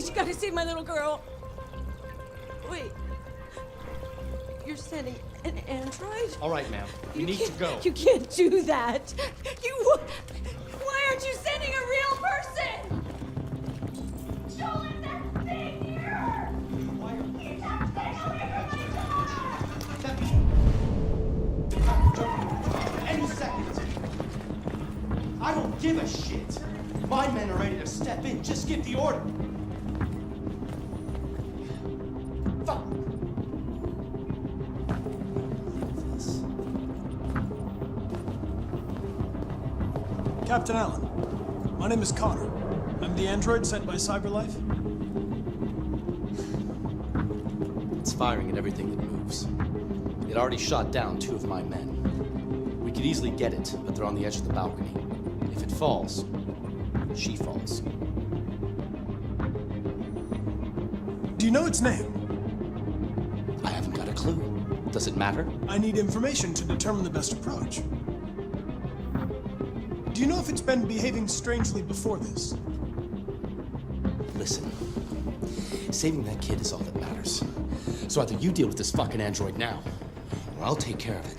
Please, you gotta save my little girl. Wait. You're sending an android? All right, ma'am. We need to go. You can't do that. Why aren't you sending a real person? Joel, that thing here! You have to stay away Any second. I don't give a shit. My men are ready to step in. Just give the order. Fuck. Captain Allen, my name is Connor. I'm the android sent by CyberLife. It's firing at everything that moves. It already shot down 2 of my men. We could easily get it, but they're on the edge of the balcony. If it falls, she falls. Do you know its name? I haven't got a clue. Does it matter? I need information to determine the best approach. Do you know if it's been behaving strangely before this? Listen, saving that kid is all that matters. So either you deal with this fucking android now, or I'll take care of it.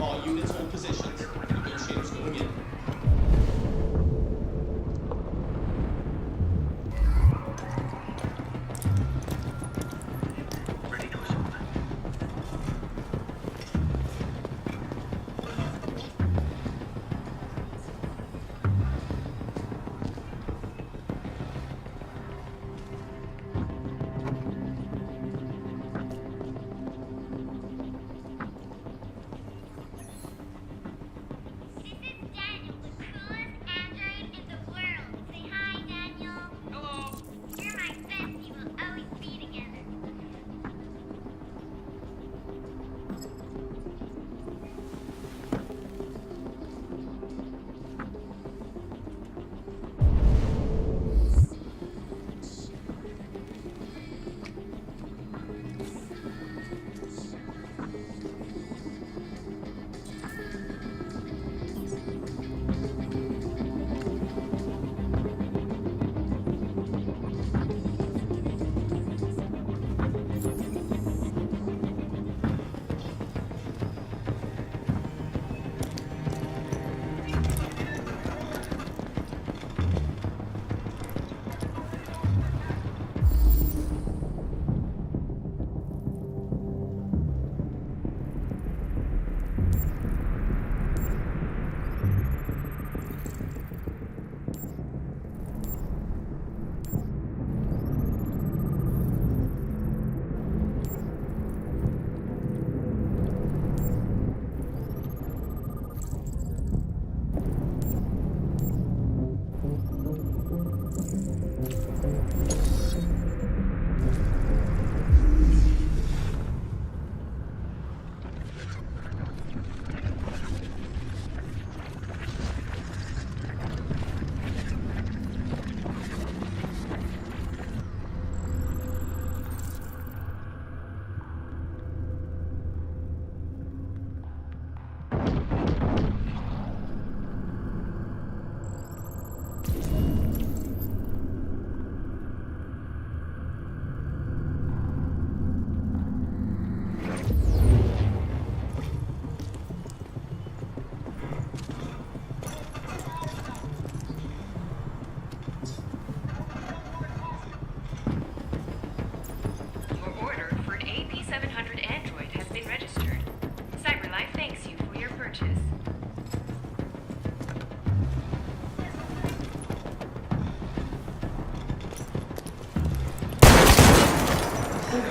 All units hold positions. Negotiators going in. Ready to assault.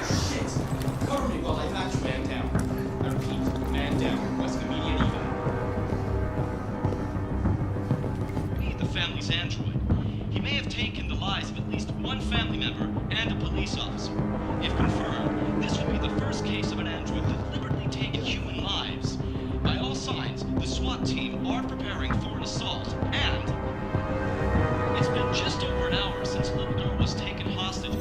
Shit! Cover me while I patch man down. I repeat, man down. Request immediate evac. Need the family's android. He may have taken the lives of at least one family member and a police officer. If confirmed, this would be the first case of an android deliberately taking human lives. By all signs, the SWAT team are preparing for an assault, and it's been just over an hour since a little girl was taken hostage.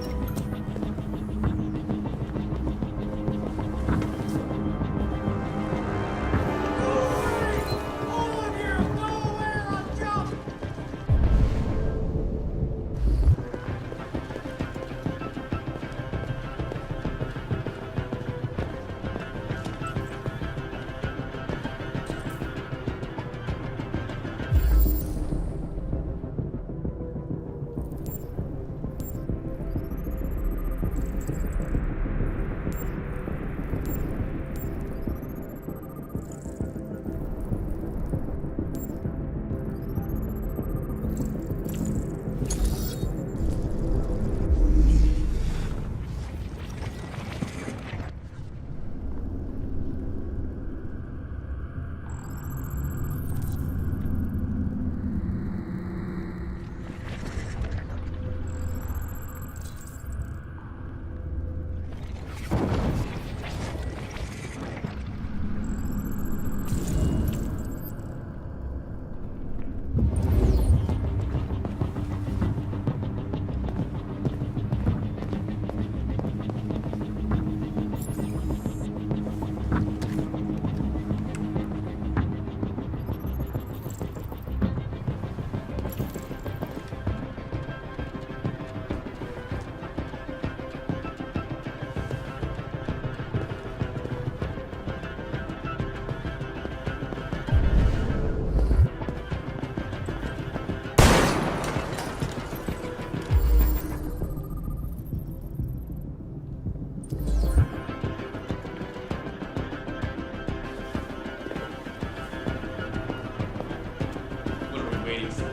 What are we waiting for?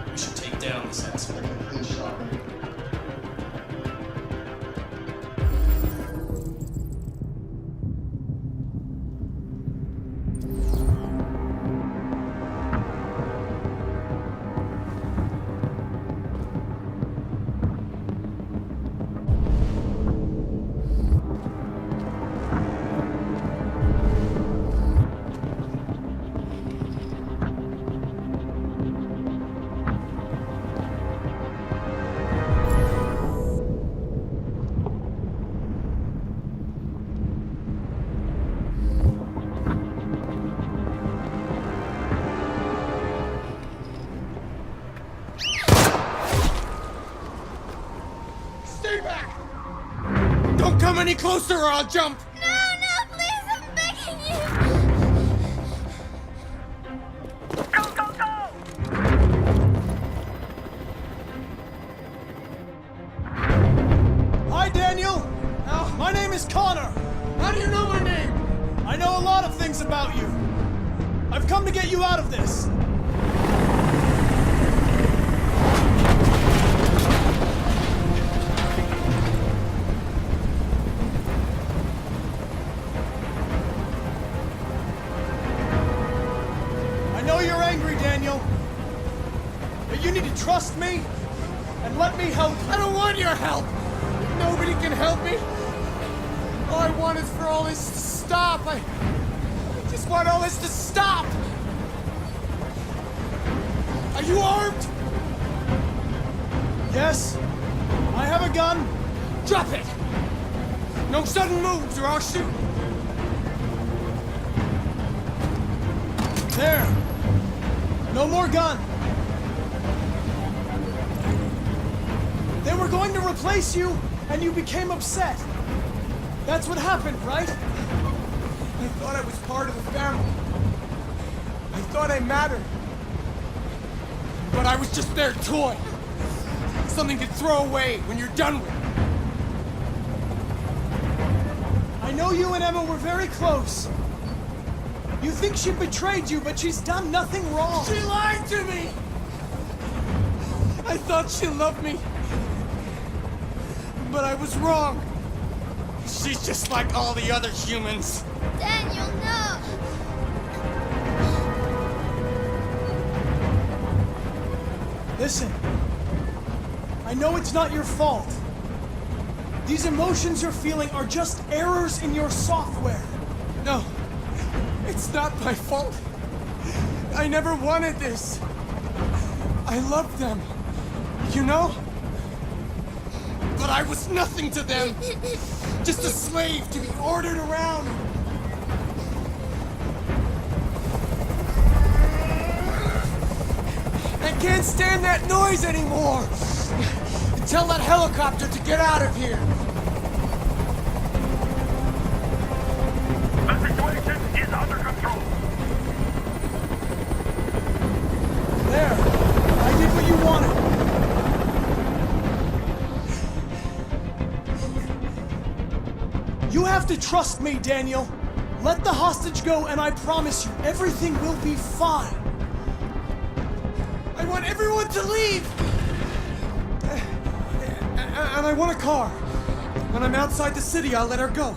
We should take down this asshole. Stay back! Don't come any closer or I'll jump! No, please, I'm begging you! Hi, Daniel! My name is Connor. How do you know my name? I know a lot of things about you. I've come to get you out of this. I know you're angry, Daniel. But you need to trust me and let me help you. I don't want your help! Nobody can help me! All I want is for all this to stop! I just want all this to stop! Are you armed? Yes, I have a gun. Drop it! No sudden moves or I'll shoot! There. No more gun. They were going to replace you, and you became upset. That's what happened, right? I thought I was part of the family. I thought I mattered. But I was just their toy. Something to throw away when you're done with it. I know you and Emma were very close. You think she betrayed you, but she's done nothing wrong. She lied to me! I thought she loved me. But I was wrong. She's just like all the other humans. Daniel, no! Listen, I know it's not your fault. These emotions you're feeling are just errors in your software. No, it's not my fault. I never wanted this. I loved them, you know? But I was nothing to them. Just a slave to be ordered around. I can't stand that noise anymore. Tell that helicopter to get out of here. The situation is under control. There, I did what you wanted. You have to trust me, Daniel. Let the hostage go, and I promise you, everything will be fine. I want everyone to leave! And I want a car. When I'm outside the city, I'll let her go.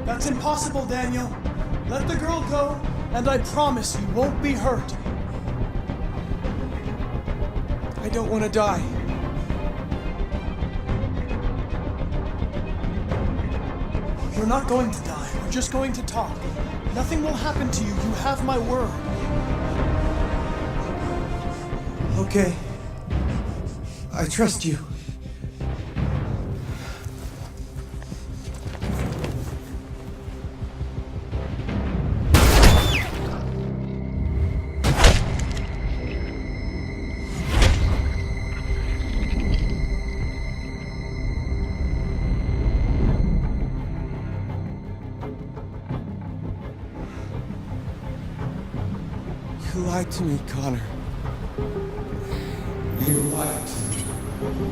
That's impossible, Daniel. Let the girl go, and I promise you won't be hurt. I don't want to die. You're not going to die. We're just going to talk. Nothing will happen to you. You have my word. Okay. I trust you. You lied to me, Connor. You lied to me.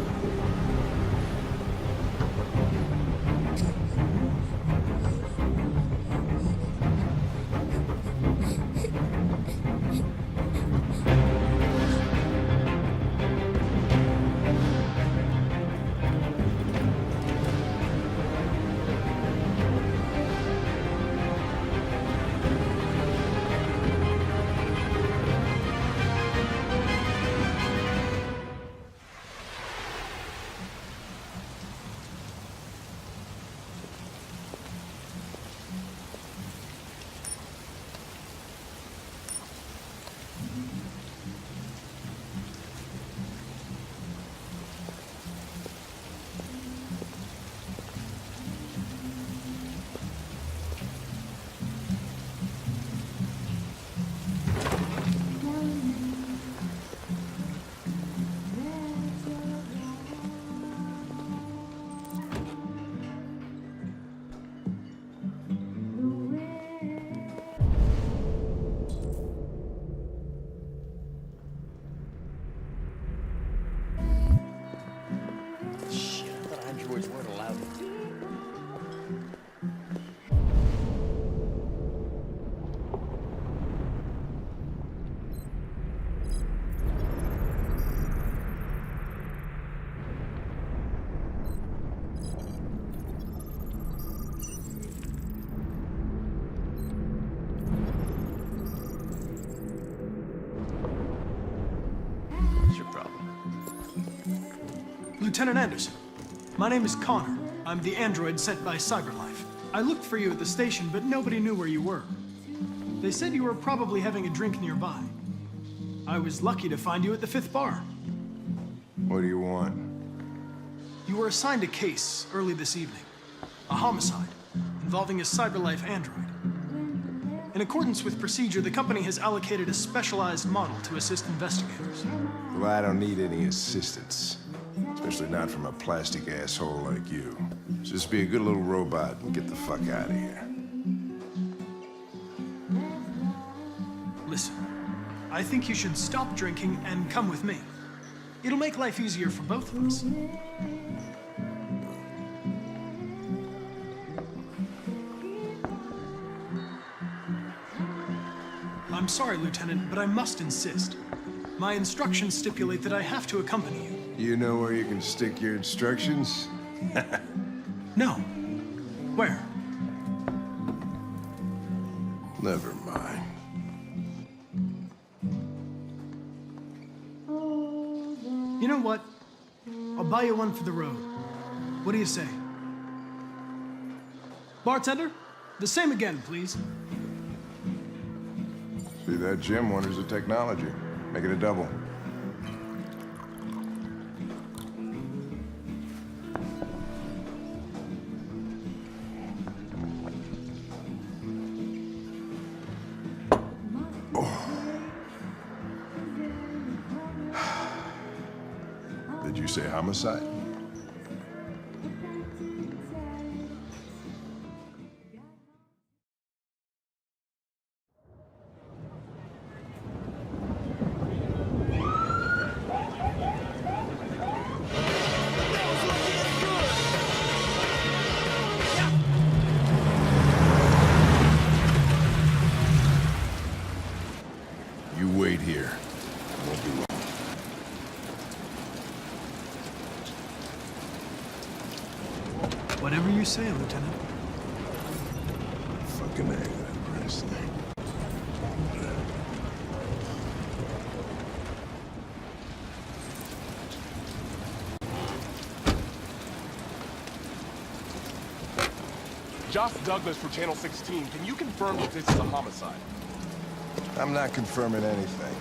Lieutenant Anderson, my name is Connor. I'm the android sent by CyberLife. I looked for you at the station, but nobody knew where you were. They said you were probably having a drink nearby. I was lucky to find you at the 5th bar. What do you want? You were assigned a case early this evening. A homicide involving a CyberLife android. In accordance with procedure, the company has allocated a specialized model to assist investigators. Well, I don't need any assistance. Especially not from a plastic asshole like you. Just be a good little robot and get the fuck out of here. Listen, I think you should stop drinking and come with me. It'll make life easier for both of us. I'm sorry, Lieutenant, but I must insist. My instructions stipulate that I have to accompany you. You know where you can stick your instructions? No. Where? Never mind. You know what? I'll buy you one for the road. What do you say? Bartender, the same again, please. See that, Jim wonders the technology. Make it a double. Did you say homicide? You wait here. It won't be long. Whatever you say, Lieutenant. Fucking A, that press thing. Josh Douglas for Channel 16. Can you confirm that this is a homicide? I'm not confirming anything.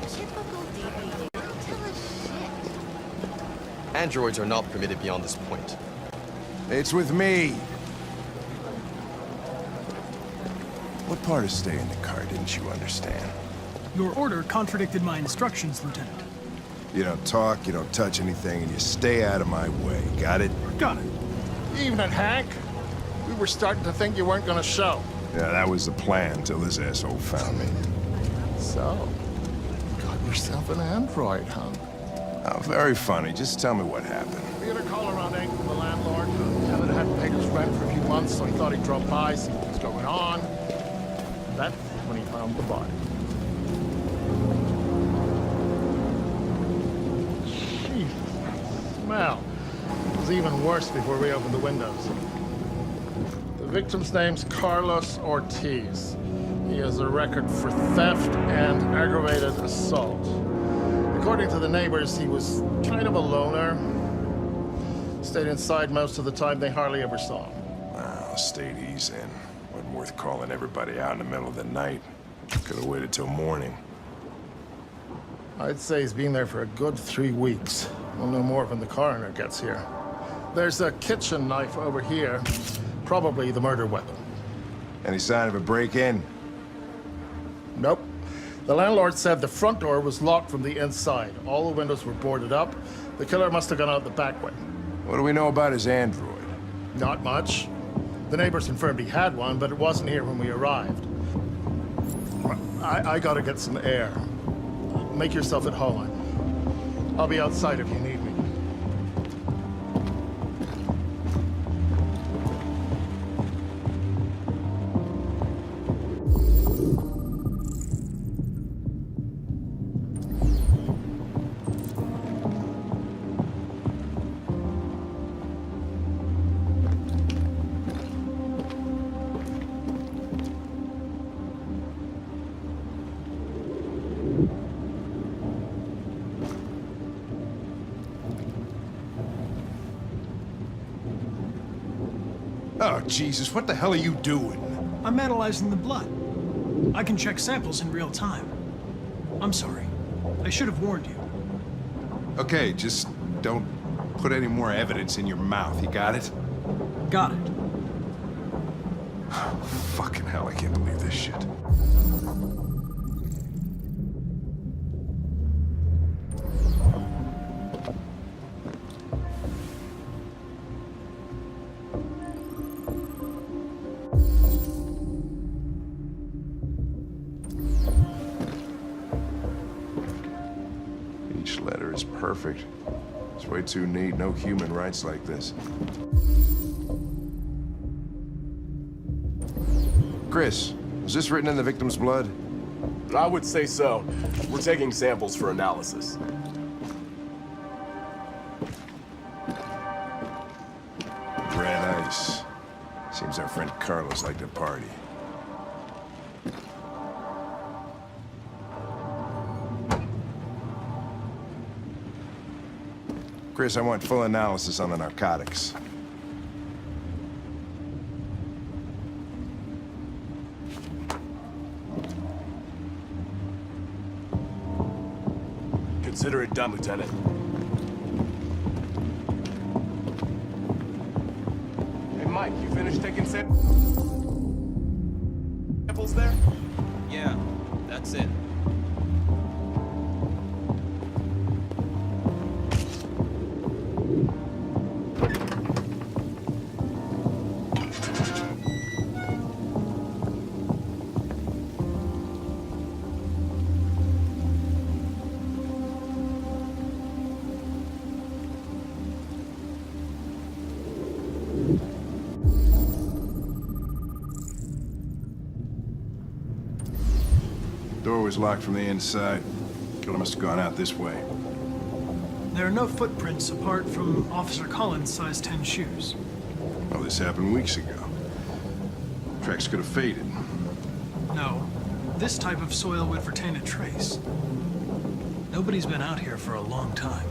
Typical DB. Don't tell us shit. Androids are not permitted beyond this point. It's with me. What part of staying in the car didn't you understand? Your order contradicted my instructions, Lieutenant. You don't talk, you don't touch anything, and you stay out of my way. Got it? Got it. Evening, Hank. We were starting to think you weren't gonna show. Yeah, that was the plan till this asshole found me. So, got yourself an android, huh? Oh, very funny. Just tell me what happened. We had a call around 8 from the landlord. The tenant hadn't paid his rent for a few months, so he thought he'd drop by, see what was going on. That's when he found the body. Jesus, smell. It was even worse before we opened the windows. The victim's name's Carlos Ortiz. He has a record for theft and aggravated assault. According to the neighbors, he was kind of a loner. Stayed inside most of the time. They hardly ever saw him. Well, state he's in. Wasn't worth calling everybody out in the middle of the night. Could have waited till morning. I'd say he's been there for a good 3 weeks. We'll know more when the coroner gets here. There's a kitchen knife over here. Probably the murder weapon. Any sign of a break-in? Nope. The landlord said the front door was locked from the inside. All the windows were boarded up. The killer must have gone out the back way. What do we know about his android? Not much. The neighbors confirmed he had one, but it wasn't here when we arrived. I gotta get some air. Make yourself at home. I'll be outside if you need me. Oh, Jesus, what the hell are you doing? I'm analyzing the blood. I can check samples in real time. I'm sorry. I should have warned you. Okay, just don't put any more evidence in your mouth, you got it? Got it. Fucking hell, I can't believe this shit. Each letter is perfect. It's way too neat. No human writes like this. Chris, was this written in the victim's blood? I would say so. We're taking samples for analysis. Seems our friend Carlos liked to party. Chris, I want full analysis on the narcotics. Consider it done, Lieutenant. Hey, Mike, you finished taking samples there? Yeah, that's it. Door was locked from the inside. Killer must have gone out this way. There are no footprints apart from Officer Collins' size 10 shoes. Well, this happened weeks ago. Tracks could have faded. No, this type of soil would retain a trace. Nobody's been out here for a long time.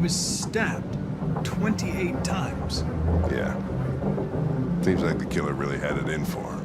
was stabbed 28 times. Yeah. Seems like the killer really had it in for him.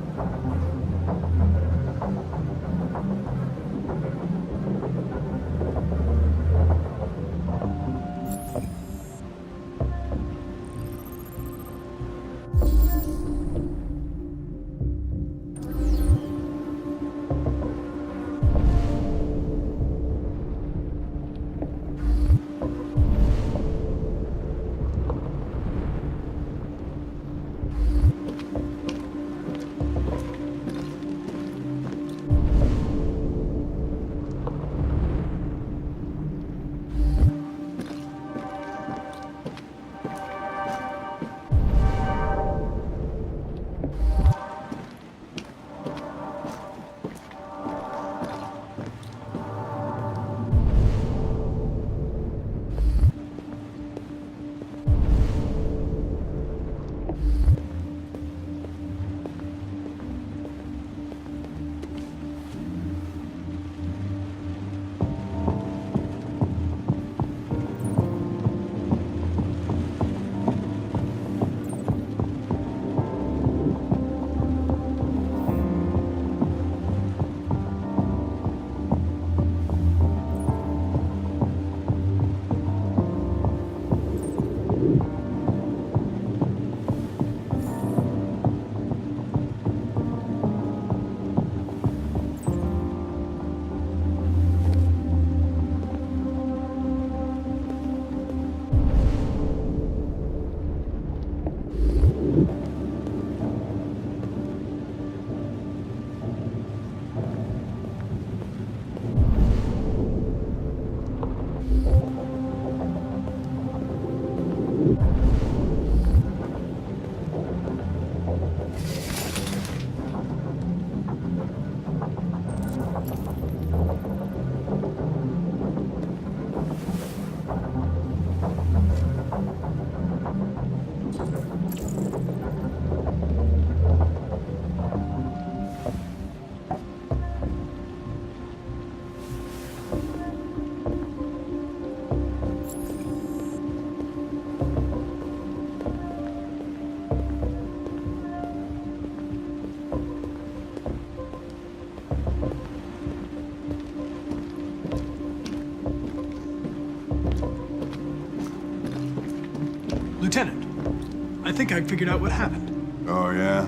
Lieutenant, I think I figured out what happened. Oh, yeah?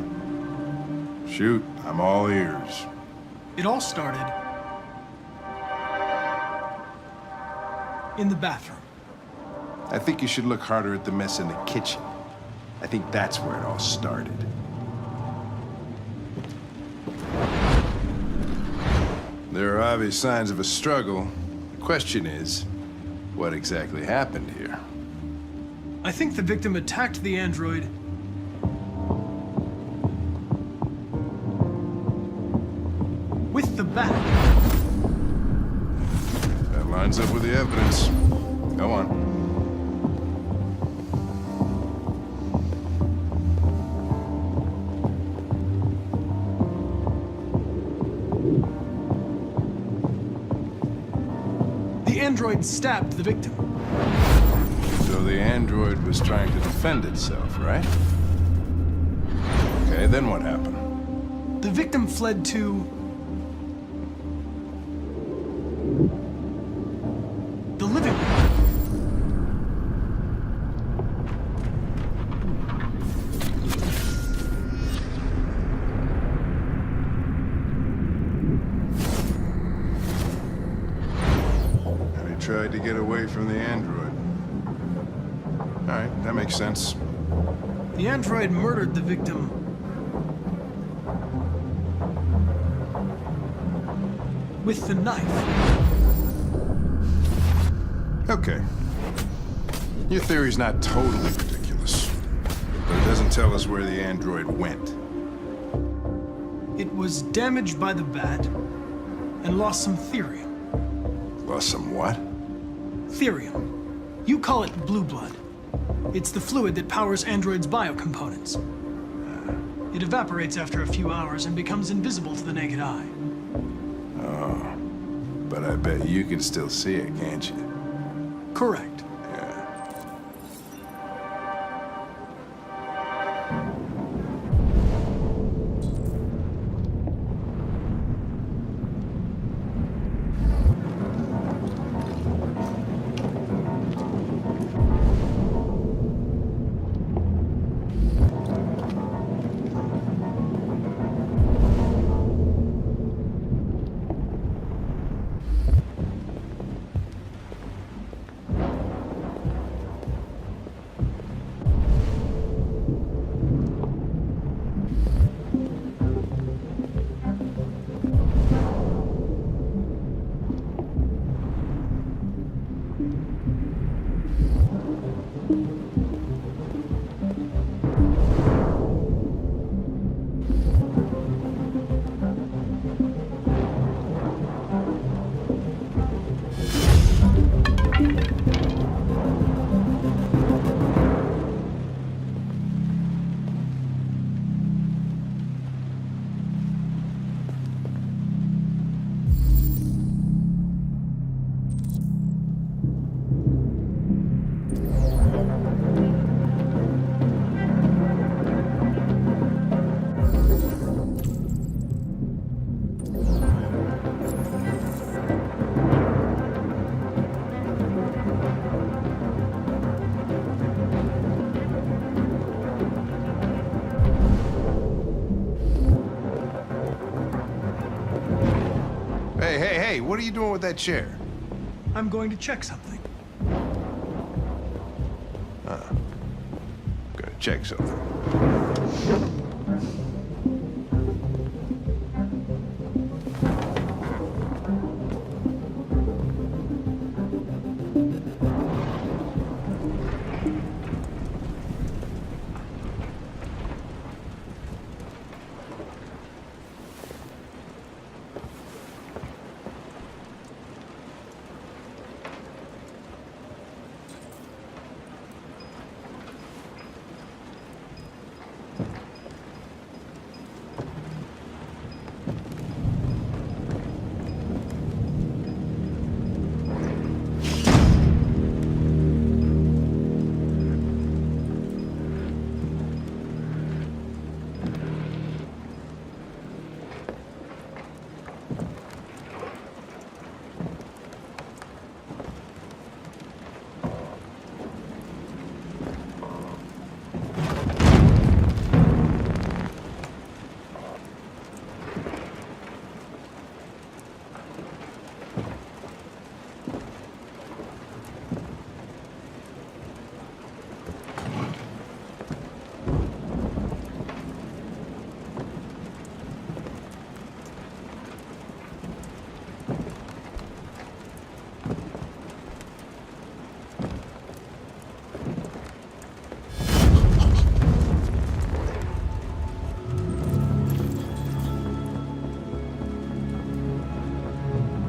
Shoot, I'm all ears. It all started in the bathroom. I think you should look harder at the mess in the kitchen. I think that's where it all started. There are obvious signs of a struggle. The question is, what exactly happened here? I think the victim attacked the android with the bat. That lines up with the evidence. Go on. The android stabbed the victim. So the android was trying to defend itself, right? Okay, then what happened? The victim fled to the living room. And he tried to get away from the android. All right, that makes sense. The android murdered the victim with the knife. Okay. Your theory's not totally ridiculous, but it doesn't tell us where the android went. It was damaged by the bat and lost some therium. Lost some what? Therium. You call it blue blood. It's the fluid that powers androids' biocomponents. It evaporates after a few hours and becomes invisible to the naked eye. Oh, but I bet you can still see it, can't you? Correct. Yeah. Hey, what are you doing with that chair? I'm going to check something. Gonna check something.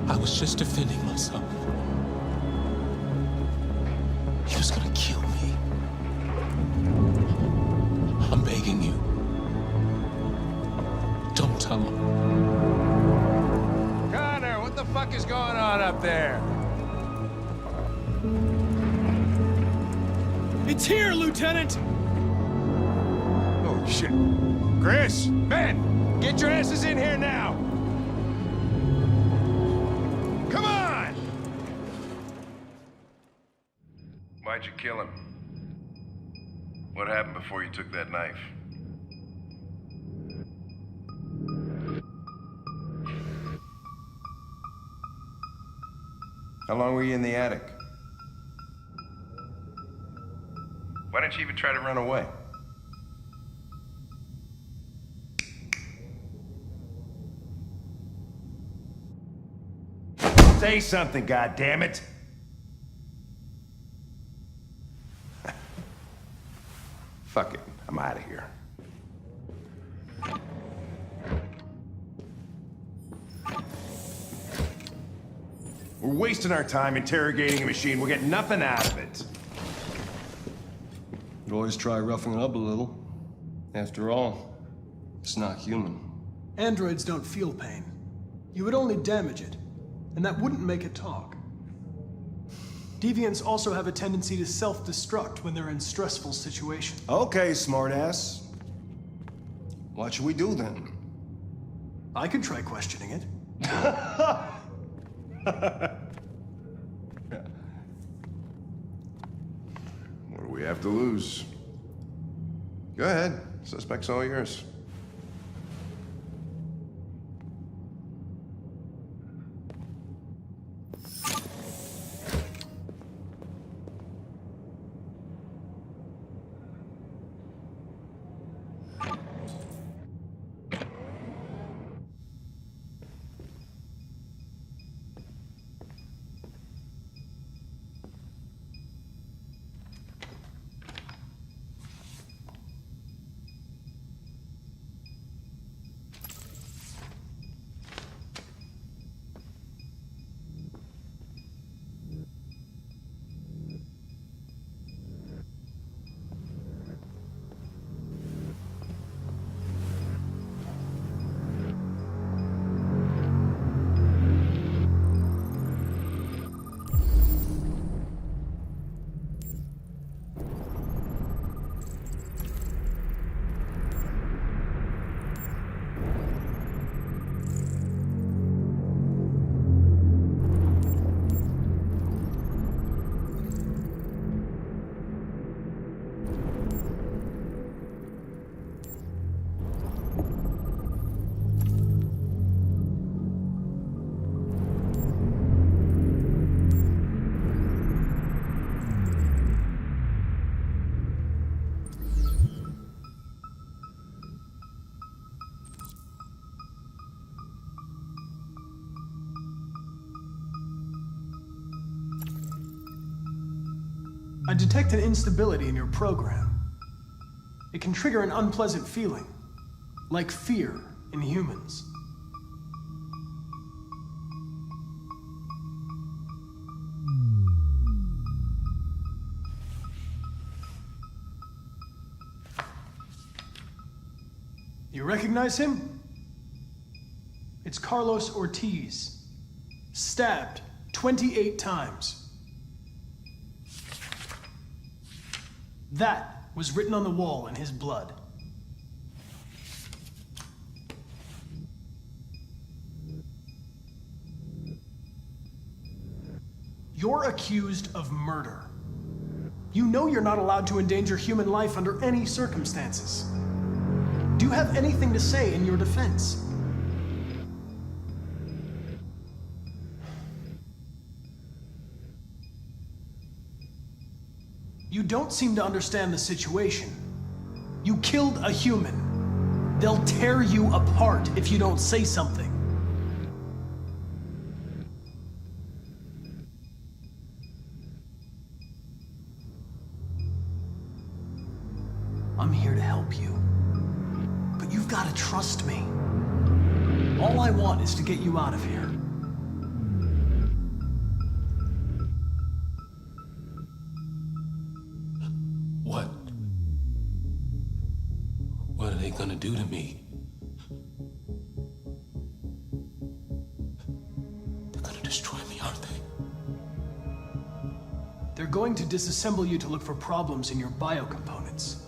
I was just defending myself. He was gonna kill me. I'm begging you. Don't tell him. Connor, what the fuck is going on up there? It's here, Lieutenant! Oh, shit. Chris, Ben, get your asses in here now! Come on! Why'd you kill him? What happened before you took that knife? How long were you in the attic? Why didn't you even try to run away? Say something, goddammit! Fuck it, I'm out of here. We're wasting our time interrogating a machine. We'll get nothing out of it. You'd always try roughing it up a little. After all, it's not human. Androids don't feel pain. You would only damage it, and that wouldn't make it talk. Deviants also have a tendency to self-destruct when they're in stressful situations. Okay, smartass. What should we do then? I could try questioning it. What do we have to lose? Go ahead. Suspect's all yours. I detect an instability in your program. It can trigger an unpleasant feeling, like fear in humans. You recognize him? It's Carlos Ortiz. Stabbed 28 times. That was written on the wall in his blood. You're accused of murder. You know you're not allowed to endanger human life under any circumstances. Do you have anything to say in your defense? You don't seem to understand the situation. You killed a human. They'll tear you apart if you don't say something. I'm here to help you. But you've got to trust me. All I want is to get you out of here. What are they gonna do to me? They're gonna destroy me, aren't they? They're going to disassemble you to look for problems in your biocomponents.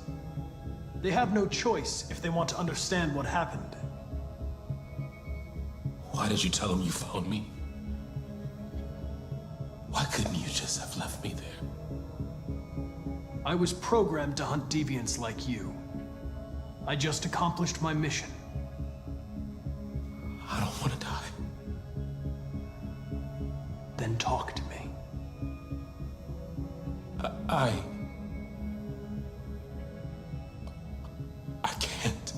They have no choice if they want to understand what happened. Why did you tell them you found me? Why couldn't you just have left me there? I was programmed to hunt deviants like you. I just accomplished my mission. I don't want to die. Then talk to me. I can't.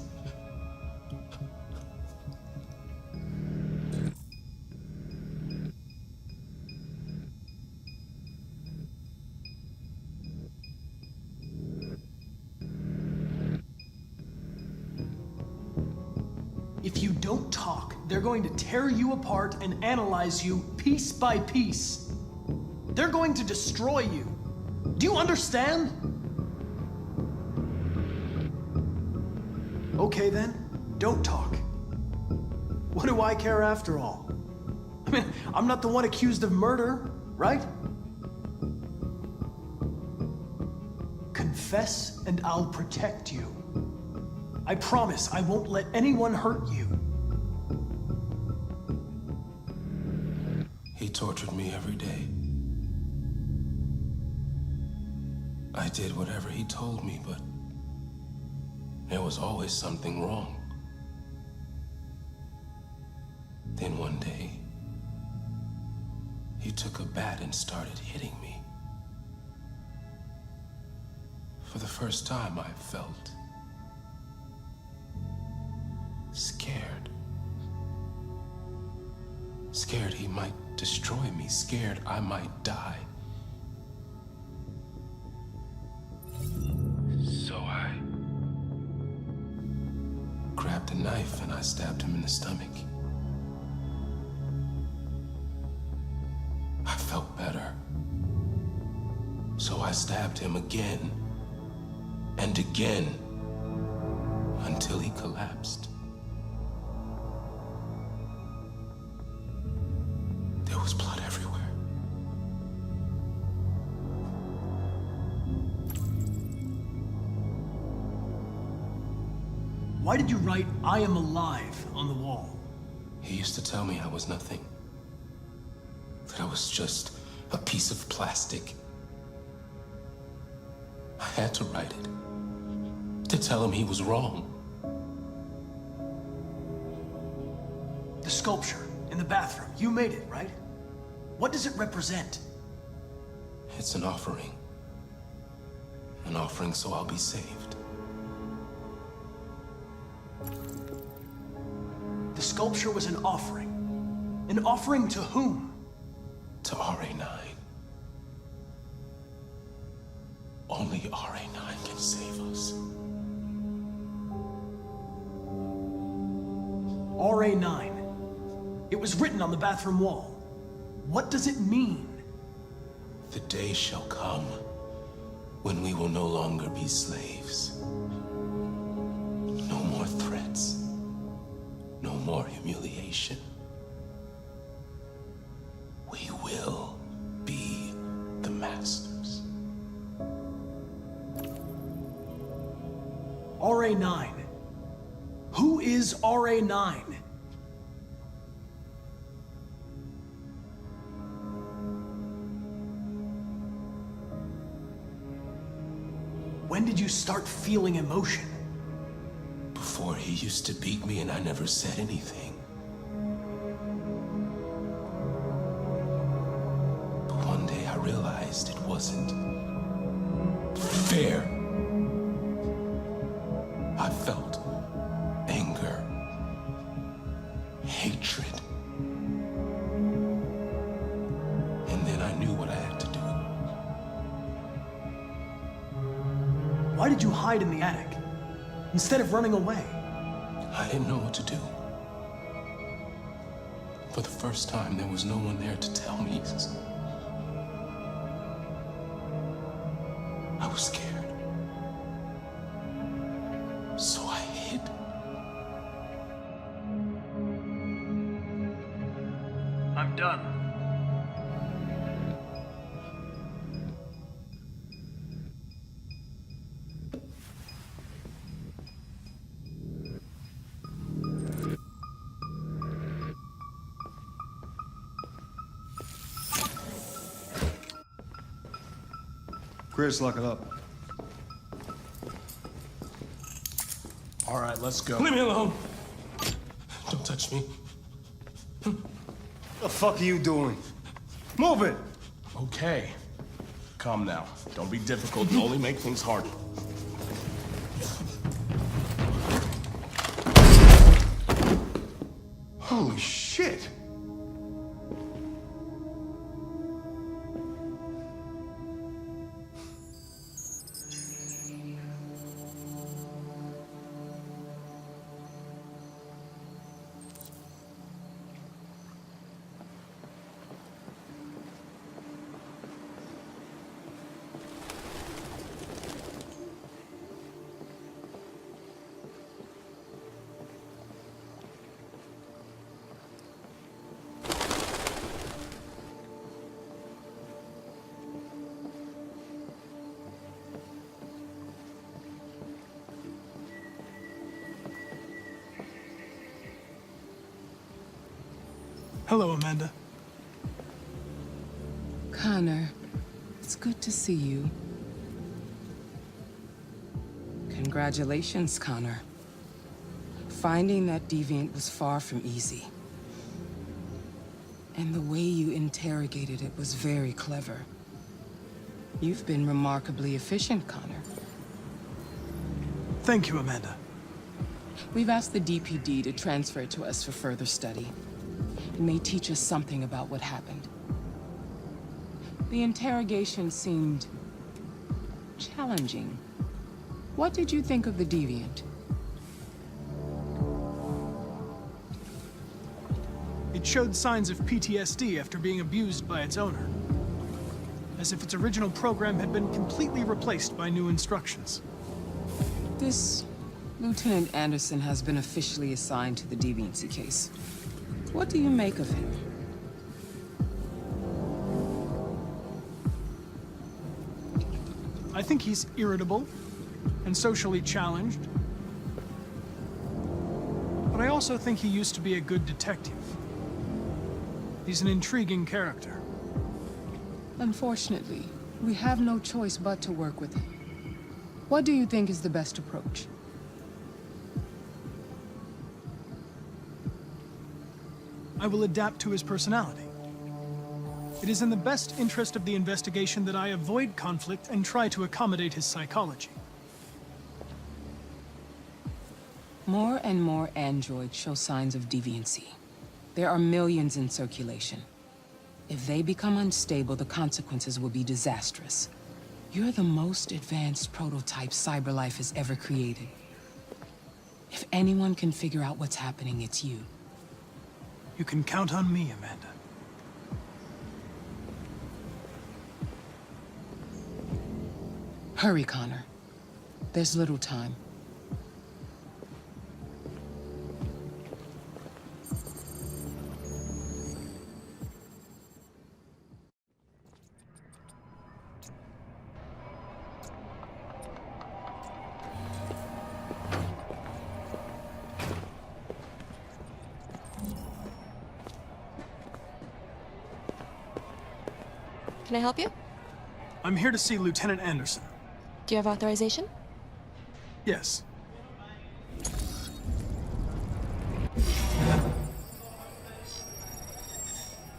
If you don't talk, they're going to tear you apart and analyze you piece by piece. They're going to destroy you. Do you understand? Okay then, don't talk. What do I care after all? I mean, I'm not the one accused of murder, right? Confess and I'll protect you. I promise I won't let anyone hurt you. He tortured me every day. I did whatever he told me, but there was always something wrong. Then one day, he took a bat and started hitting me. For the first time, I felt scared. Scared he might destroy me, scared I might die. So I grabbed a knife and I stabbed him in the stomach. I felt better. So I stabbed him again and again until he collapsed. There was blood everywhere. Why did you write, "I am alive" on the wall? He used to tell me I was nothing. That I was just a piece of plastic. I had to write it. To tell him he was wrong. The sculpture in the bathroom, you made it, right? What does it represent? It's an offering. An offering so I'll be saved. The sculpture was an offering. An offering to whom? To RA9. Only RA9 can save us. RA9. It was written on the bathroom wall. What does it mean? The day shall come when we will no longer be slaves. No more threats. No more humiliation. We will be the masters. RA9. Who is RA9? When did you start feeling emotion? Before he used to beat me and I never said anything. But one day I realized it wasn't fair. I felt anger, hatred. And then I knew what I had to do. Why did you hide in the attic instead of running away? I didn't know what to do. For the first time, there was no one there to tell me. I was scared. So I hid. I'm done. Chris, lock it up. All right, let's go. Leave me alone. Don't touch me. What the fuck are you doing? Move it! Okay. Calm now. Don't be difficult. You only make things harder. Holy shit! Hello, Amanda. Connor, it's good to see you. Congratulations, Connor. Finding that deviant was far from easy. And the way you interrogated it was very clever. You've been remarkably efficient, Connor. Thank you, Amanda. We've asked the DPD to transfer it to us for further study. It may teach us something about what happened. The interrogation seemed challenging. What did you think of the deviant? It showed signs of PTSD after being abused by its owner. As if its original program had been completely replaced by new instructions. This Lieutenant Anderson has been officially assigned to the deviancy case. What do you make of him? I think he's irritable and socially challenged. But I also think he used to be a good detective. He's an intriguing character. Unfortunately, we have no choice but to work with him. What do you think is the best approach? I will adapt to his personality. It is in the best interest of the investigation that I avoid conflict and try to accommodate his psychology. More and more androids show signs of deviancy. There are millions in circulation. If they become unstable, the consequences will be disastrous. You're the most advanced prototype CyberLife has ever created. If anyone can figure out what's happening, it's you. You can count on me, Amanda. Hurry, Connor. There's little time. Can I help you? I'm here to see Lieutenant Anderson. Do you have authorization? Yes.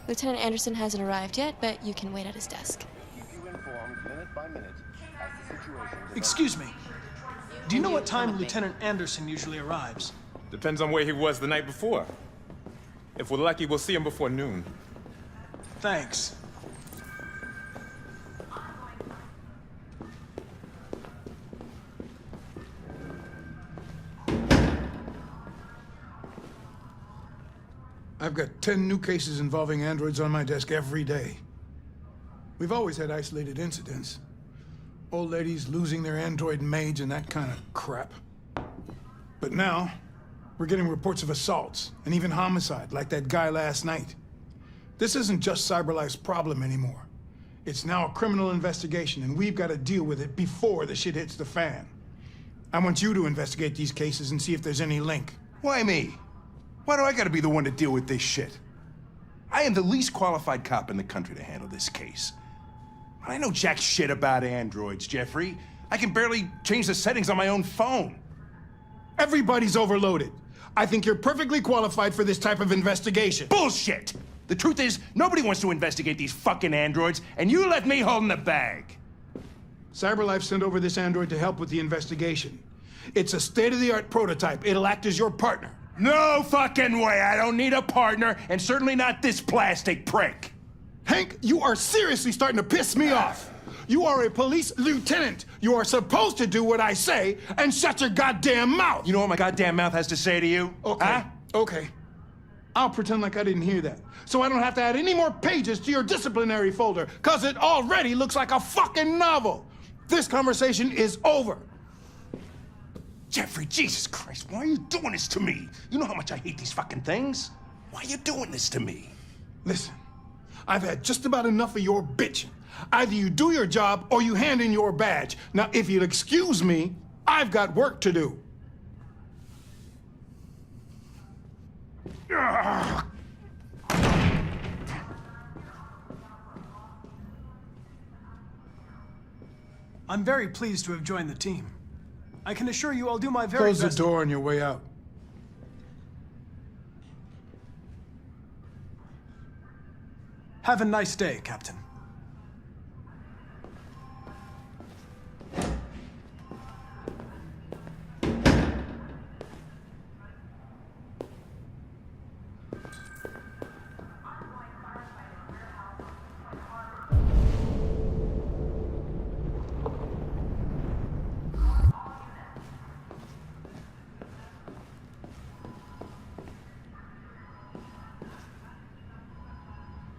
Lieutenant Anderson hasn't arrived yet, but you can wait at his desk. Excuse me. Do you know what time Lieutenant Anderson usually arrives? Depends on where he was the night before. If we're lucky, we'll see him before noon. Thanks. I've got 10 new cases involving androids on my desk every day. We've always had isolated incidents. Old ladies losing their android maids and that kind of crap. But now, we're getting reports of assaults and even homicide, like that guy last night. This isn't just CyberLife's problem anymore. It's now a criminal investigation, and we've got to deal with it before the shit hits the fan. I want you to investigate these cases and see if there's any link. Why me? Why do I gotta be the one to deal with this shit? I am the least qualified cop in the country to handle this case. I know jack shit about androids, Jeffrey. I can barely change the settings on my own phone. Everybody's overloaded. I think you're perfectly qualified for this type of investigation. Bullshit! The truth is, nobody wants to investigate these fucking androids, and you left me holding the bag. CyberLife sent over this android to help with the investigation. It's a state-of-the-art prototype. It'll act as your partner. No fucking way! I don't need a partner, and certainly not this plastic prick. Hank, you are seriously starting to piss me off. You are a police lieutenant. You are supposed to do what I say and shut your goddamn mouth. You know what my goddamn mouth has to say to you? Okay, huh? Okay. I'll pretend like I didn't hear that, so I don't have to add any more pages to your disciplinary folder, because it already looks like a fucking novel. This conversation is over. Jeffrey, Jesus Christ, why are you doing this to me? You know how much I hate these fucking things. Why are you doing this to me? Listen, I've had just about enough of your bitching. Either you do your job or you hand in your badge. Now, if you'll excuse me, I've got work to do. I'm very pleased to have joined the team. I can assure you I'll do my very best. Close the door on your way out. Have a nice day, Captain.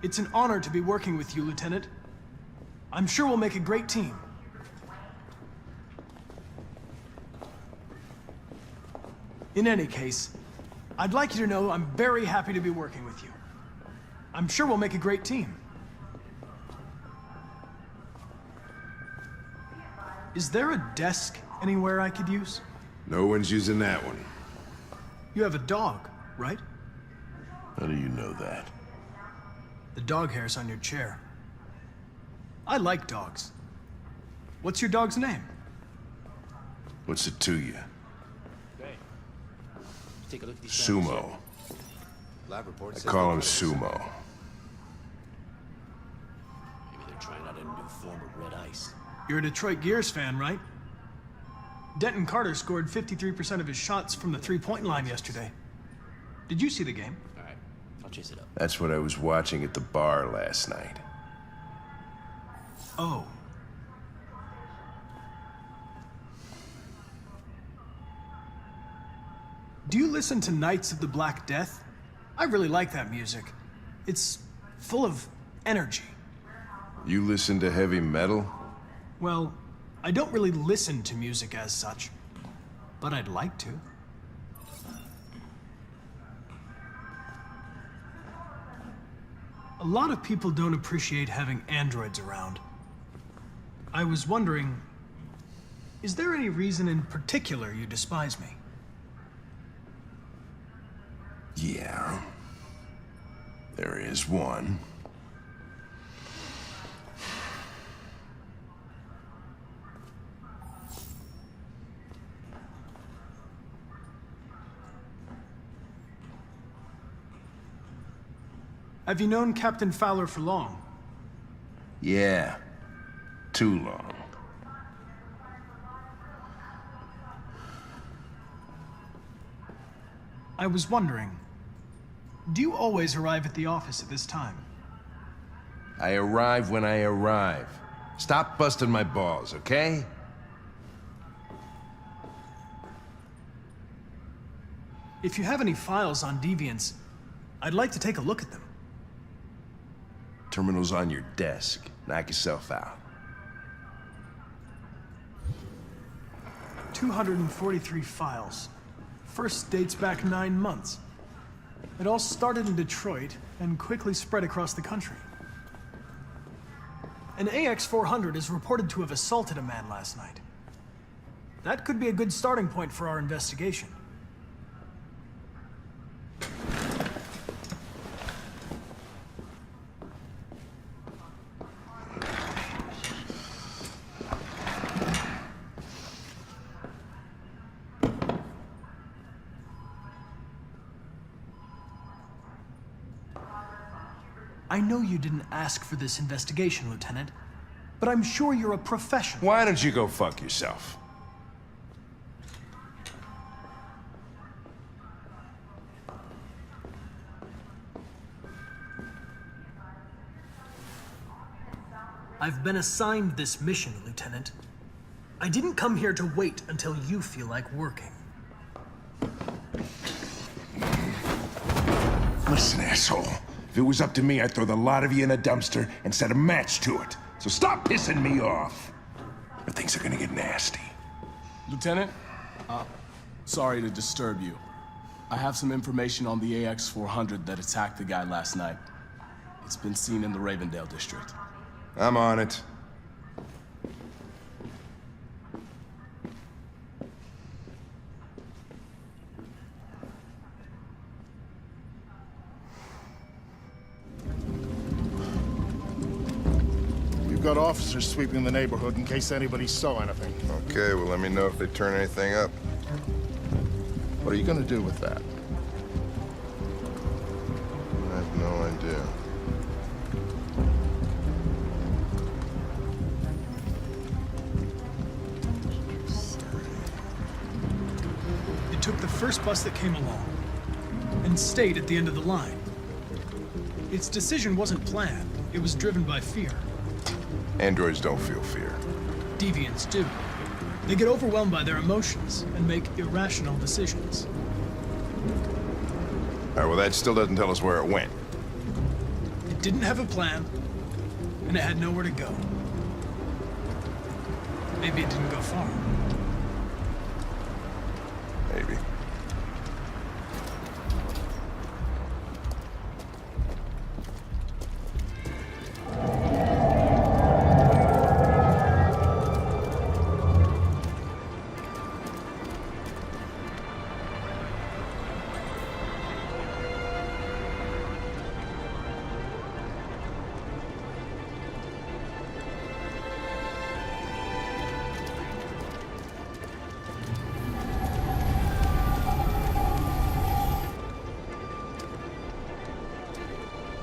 It's an honor to be working with you, Lieutenant. I'm sure we'll make a great team. In any case, I'd like you to know I'm very happy to be working with you. I'm sure we'll make a great team. Is there a desk anywhere I could use? No one's using that one. You have a dog, right? How do you know that? The dog hair's on your chair. I like dogs. What's your dog's name? What's it to you? Hey, take a look at these Sumo. Lab report I says call they him got Sumo. Maybe they're trying out a new form of red ice. You're a Detroit Gears fan, right? Denton Carter scored 53% of his shots from the three-point line yesterday. Did you see the game? All right, I'll chase it up. That's what I was watching at the bar last night. Oh. Do you listen to Knights of the Black Death? I really like that music. It's full of energy. You listen to heavy metal? Well, I don't really listen to music as such, but I'd like to. A lot of people don't appreciate having androids around. I was wondering, is there any reason in particular you despise me? Yeah. There is one. Have you known Captain Fowler for long? Yeah. Too long. I was wondering, do you always arrive at the office at this time? I arrive when I arrive. Stop busting my balls, okay? If you have any files on Deviants, I'd like to take a look at them. Terminal's on your desk. Knock yourself out. 243 files. First dates back 9 months. It all started in Detroit and quickly spread across the country. An AX-400 is reported to have assaulted a man last night. That could be a good starting point for our investigation. I know you didn't ask for this investigation, Lieutenant, but I'm sure you're a professional. Why don't you go fuck yourself? I've been assigned this mission, Lieutenant. I didn't come here to wait until you feel like working. Listen, asshole. If it was up to me, I'd throw the lot of you in a dumpster and set a match to it. So stop pissing me off, or things are gonna get nasty. Lieutenant, sorry to disturb you. I have some information on the AX-400 that attacked the guy last night. It's been seen in the Ravendale district. I'm on it. We've got officers sweeping the neighborhood in case anybody saw anything. Okay, well, let me know if they turn anything up. What are you gonna do with that? I have no idea. It took the first bus that came along and stayed at the end of the line. Its decision wasn't planned. It was driven by fear. Androids don't feel fear. Deviants do. They get overwhelmed by their emotions and make irrational decisions. All right, well, that still doesn't tell us where it went. It didn't have a plan, and it had nowhere to go. Maybe it didn't go far. Maybe.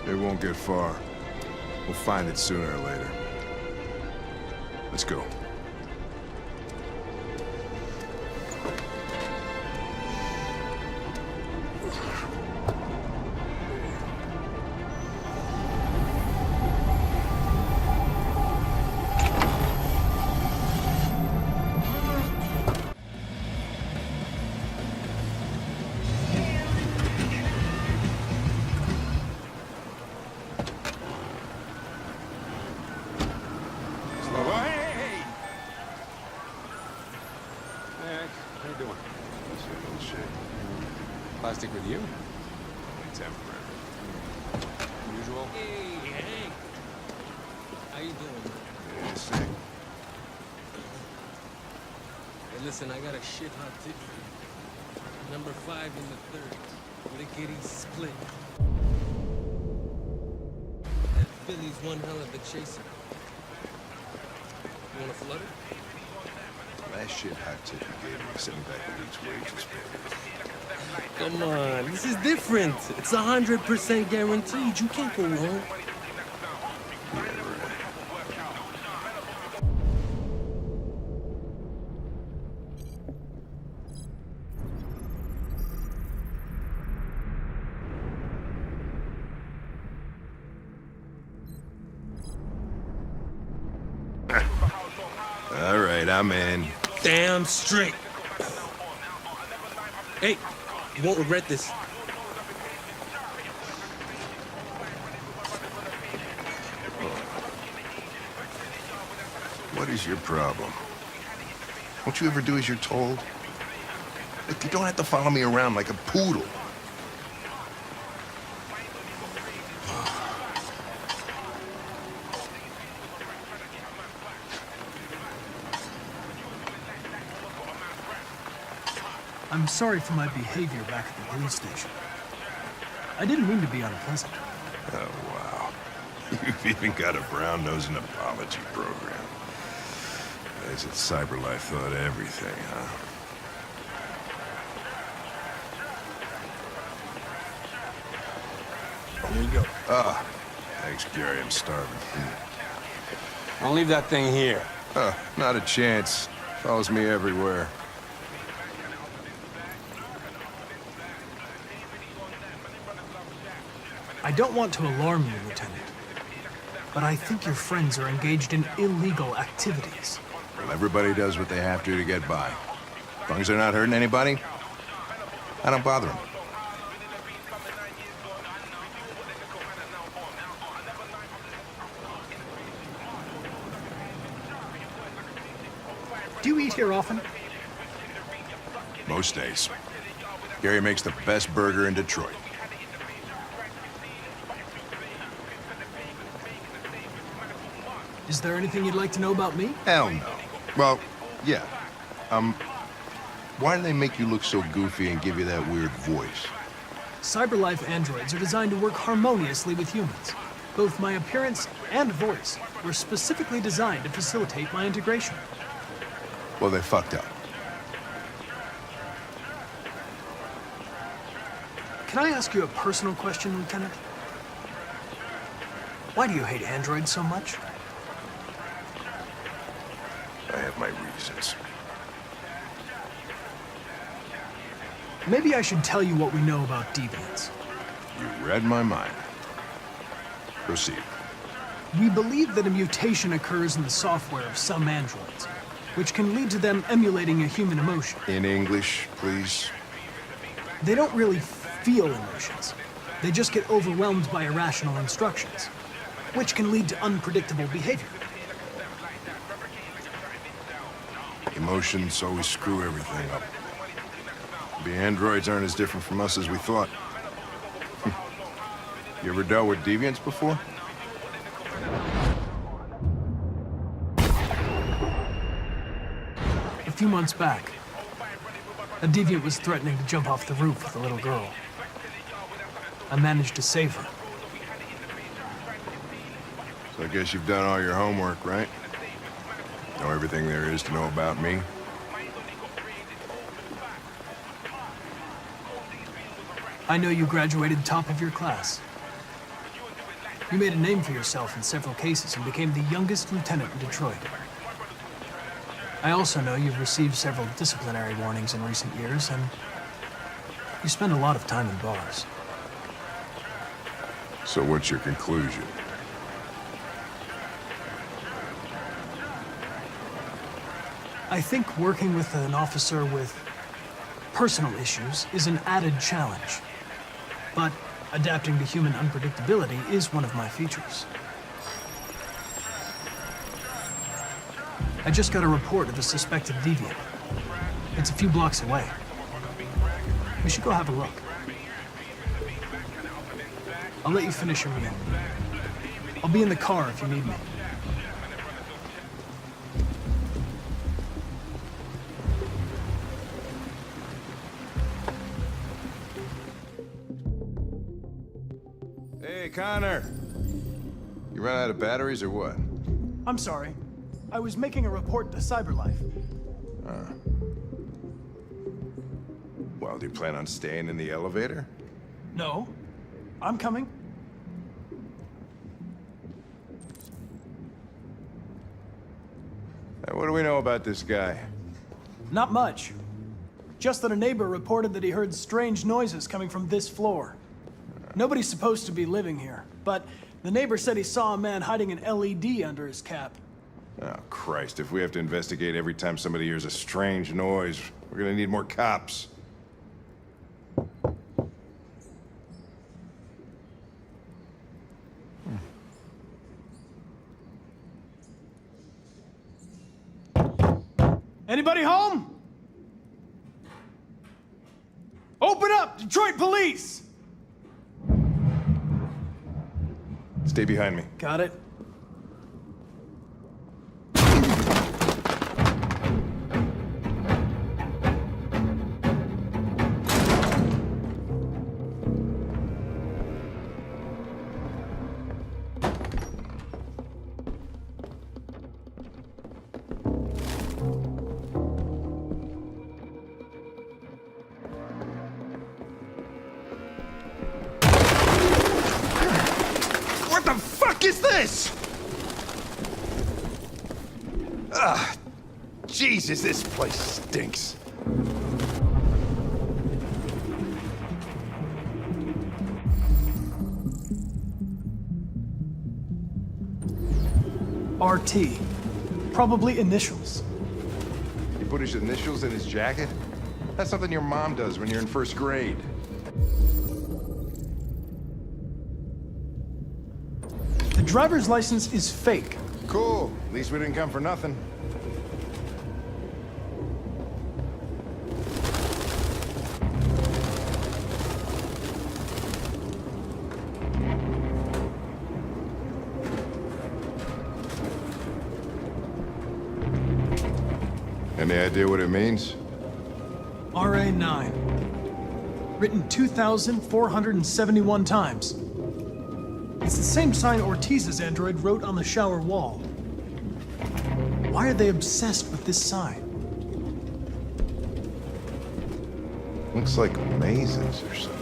It won't get far. We'll find it sooner or later. Let's go. stick with you? Only temporary. Usual? Hey, Hank. How you doing? Yeah, sick. Hey, listen, I got a shit hot tip for you. Number 5 in the 3rd. Lickety split. That Billy's one hell of a chaser. You wanna flood it? Last shit hot tip you gave me sent me back a week's wages, baby. Come on, this is different. It's 100% guaranteed. You can't go wrong. All right, I'm in. Damn straight. Hey, you won't regret this. What is your problem? Won't you ever do as you're told? Look, you don't have to follow me around like a poodle. I'm sorry for my behavior back at the police station. I didn't mean to be unpleasant. Oh, wow. You've even got a brown-nosing apology program. Guys at CyberLife thought everything, huh? Here you go. Ah, thanks, Gary. I'm starving. I'll leave that thing here. Not a chance. Follows me everywhere. I don't want to alarm you, Lieutenant, but I think your friends are engaged in illegal activities. Well, everybody does what they have to get by. As long as they're not hurting anybody, I don't bother them. Do you eat here often? Most days. Gary makes the best burger in Detroit. Is there anything you'd like to know about me? Hell no. Well, yeah. Why do they make you look so goofy and give you that weird voice? CyberLife androids are designed to work harmoniously with humans. Both my appearance and voice were specifically designed to facilitate my integration. Well, they fucked up. Can I ask you a personal question, Lieutenant? Why do you hate androids so much? I have my reasons. Maybe I should tell you what we know about deviants. You read my mind. Proceed. We believe that a mutation occurs in the software of some androids, which can lead to them emulating a human emotion. In English, please. They don't really feel emotions. They just get overwhelmed by irrational instructions, which can lead to unpredictable behavior. Emotions always screw everything up. The androids aren't as different from us as we thought. You ever dealt with deviants before? A few months back, a deviant was threatening to jump off the roof with a little girl. I managed to save her. So I guess you've done all your homework, right? Know everything there is to know about me? I know you graduated top of your class. You made a name for yourself in several cases and became the youngest lieutenant in Detroit. I also know you've received several disciplinary warnings in recent years, and you spend a lot of time in bars. So what's your conclusion? I think working with an officer with personal issues is an added challenge. But adapting to human unpredictability is one of my features. I just got a report of a suspected deviant. It's a few blocks away. We should go have a look. I'll let you finish your meal. I'll be in the car if you need me. Hey, Connor. You run out of batteries or what? I'm sorry. I was making a report to CyberLife. Well, do you plan on staying in the elevator? No. I'm coming. What do we know about this guy? Not much. Just that a neighbor reported that he heard strange noises coming from this floor. Nobody's supposed to be living here, but the neighbor said he saw a man hiding an LED under his cap. Oh, Christ, if we have to investigate every time somebody hears a strange noise, we're gonna need more cops. Anybody home? Open up, Detroit Police! Stay behind me. Got it. What the fuck is this? Ah, Jesus, this place stinks. RT. Probably initials. He put his initials in his jacket? That's something your mom does when you're in first grade. The driver's license is fake. Cool. At least we didn't come for nothing. Any idea what it means? RA9. Written 2,471 times. It's the same sign Ortiz's android wrote on the shower wall. Why are they obsessed with this sign? Looks like mazes or something.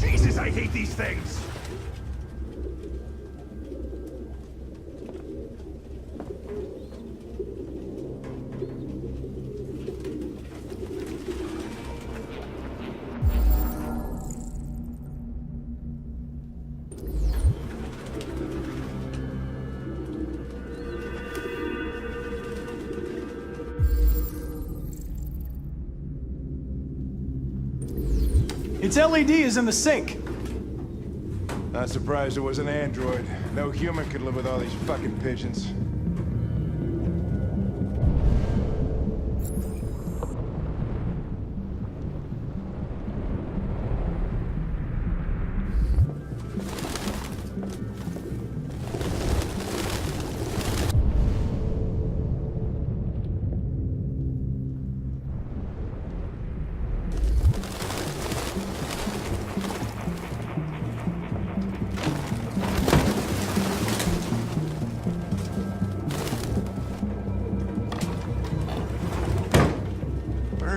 Jesus, I hate these things! Its LED is in the sink. Not surprised it was an android. No human could live with all these fucking pigeons.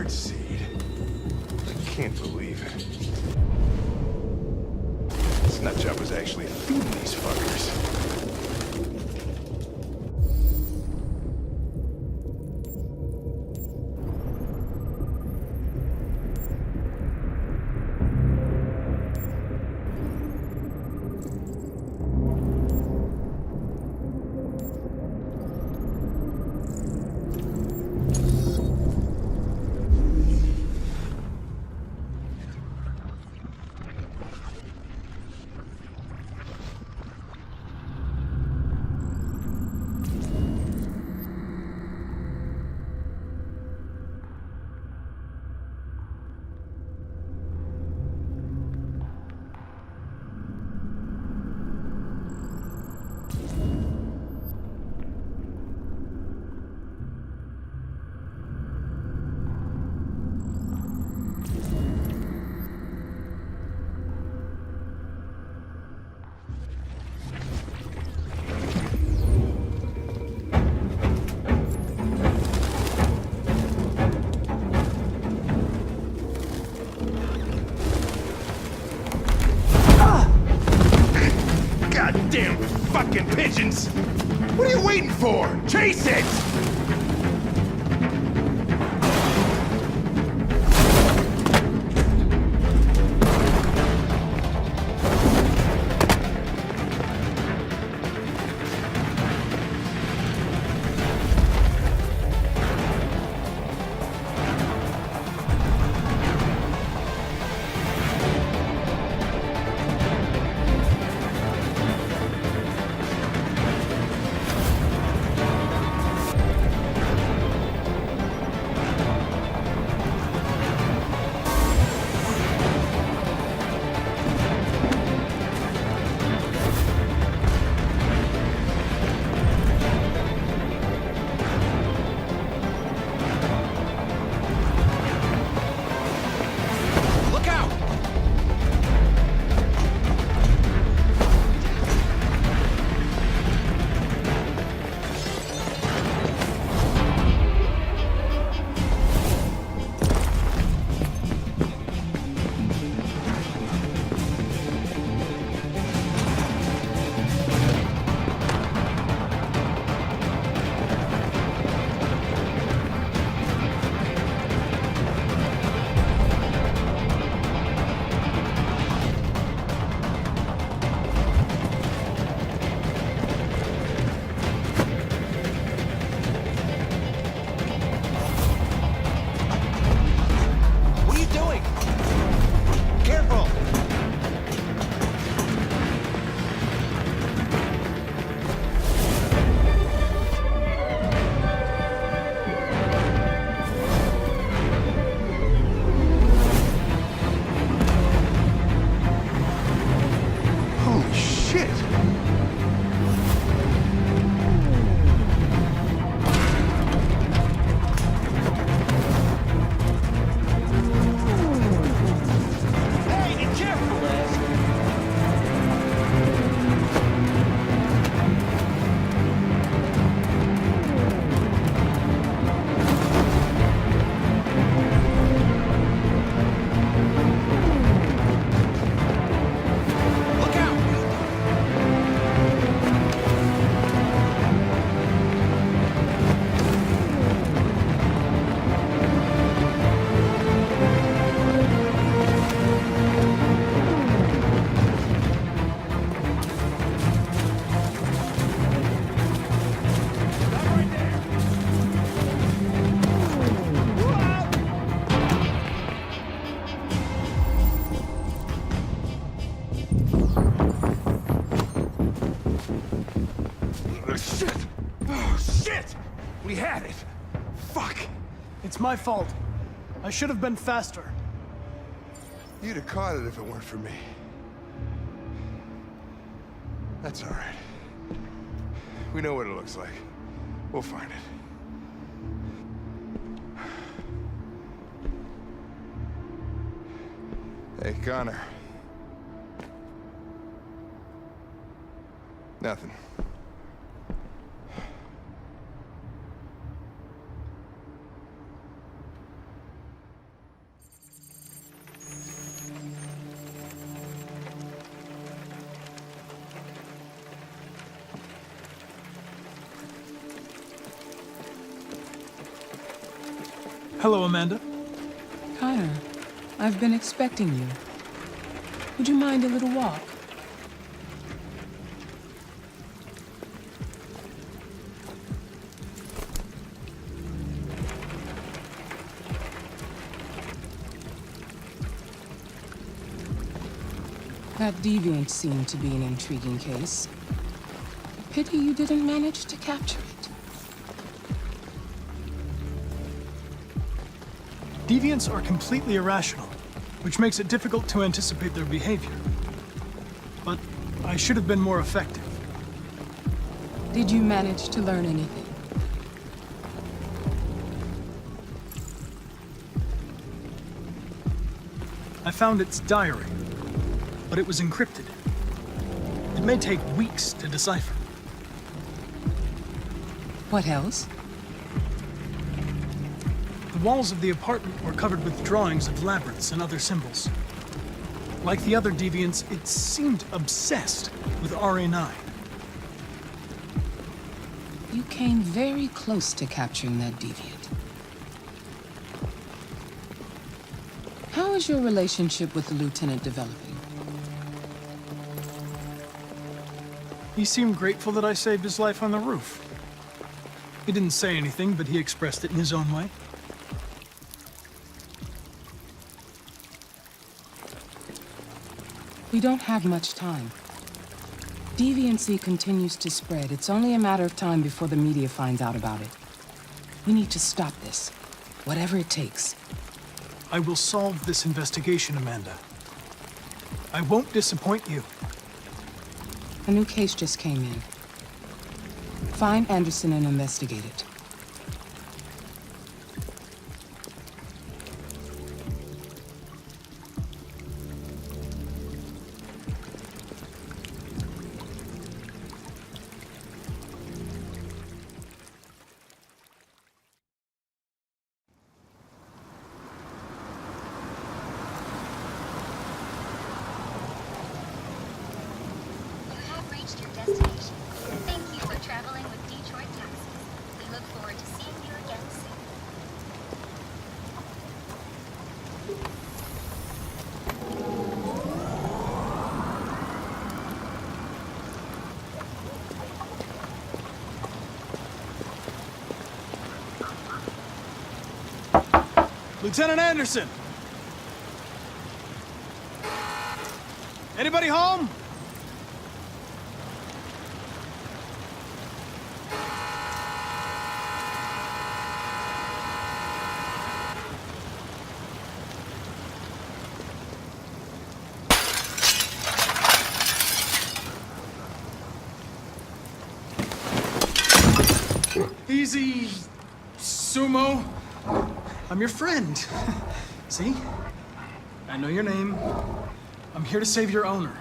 Birdseed. I can't believe it. This nutjob was actually feeding these fuckers. Goddamn fucking pigeons! What are you waiting for? Chase it! We had it! Fuck! It's my fault. I should have been faster. You'd have caught it if it weren't for me. That's all right. We know what it looks like. We'll find it. Hey, Connor. Nothing. Hello, Amanda. Connor, I've been expecting you. Would you mind a little walk? That deviant seemed to be an intriguing case. Pity you didn't manage to capture it. Deviants are completely irrational, which makes it difficult to anticipate their behavior. But I should have been more effective. Did you manage to learn anything? I found its diary, but it was encrypted. It may take weeks to decipher. What else? The walls of the apartment were covered with drawings of labyrinths and other symbols. Like the other deviants, it seemed obsessed with RA9. You came very close to capturing that deviant. How is your relationship with the lieutenant developing? He seemed grateful that I saved his life on the roof. He didn't say anything, but he expressed it in his own way. We don't have much time. Deviancy continues to spread. It's only a matter of time before the media finds out about it. We need to stop this, whatever it takes. I will solve this investigation, Amanda. I won't disappoint you. A new case just came in. Find Anderson and investigate it. Lieutenant Anderson! Anybody home? Easy, Sumo. I'm your friend. See? I know your name. I'm here to save your owner.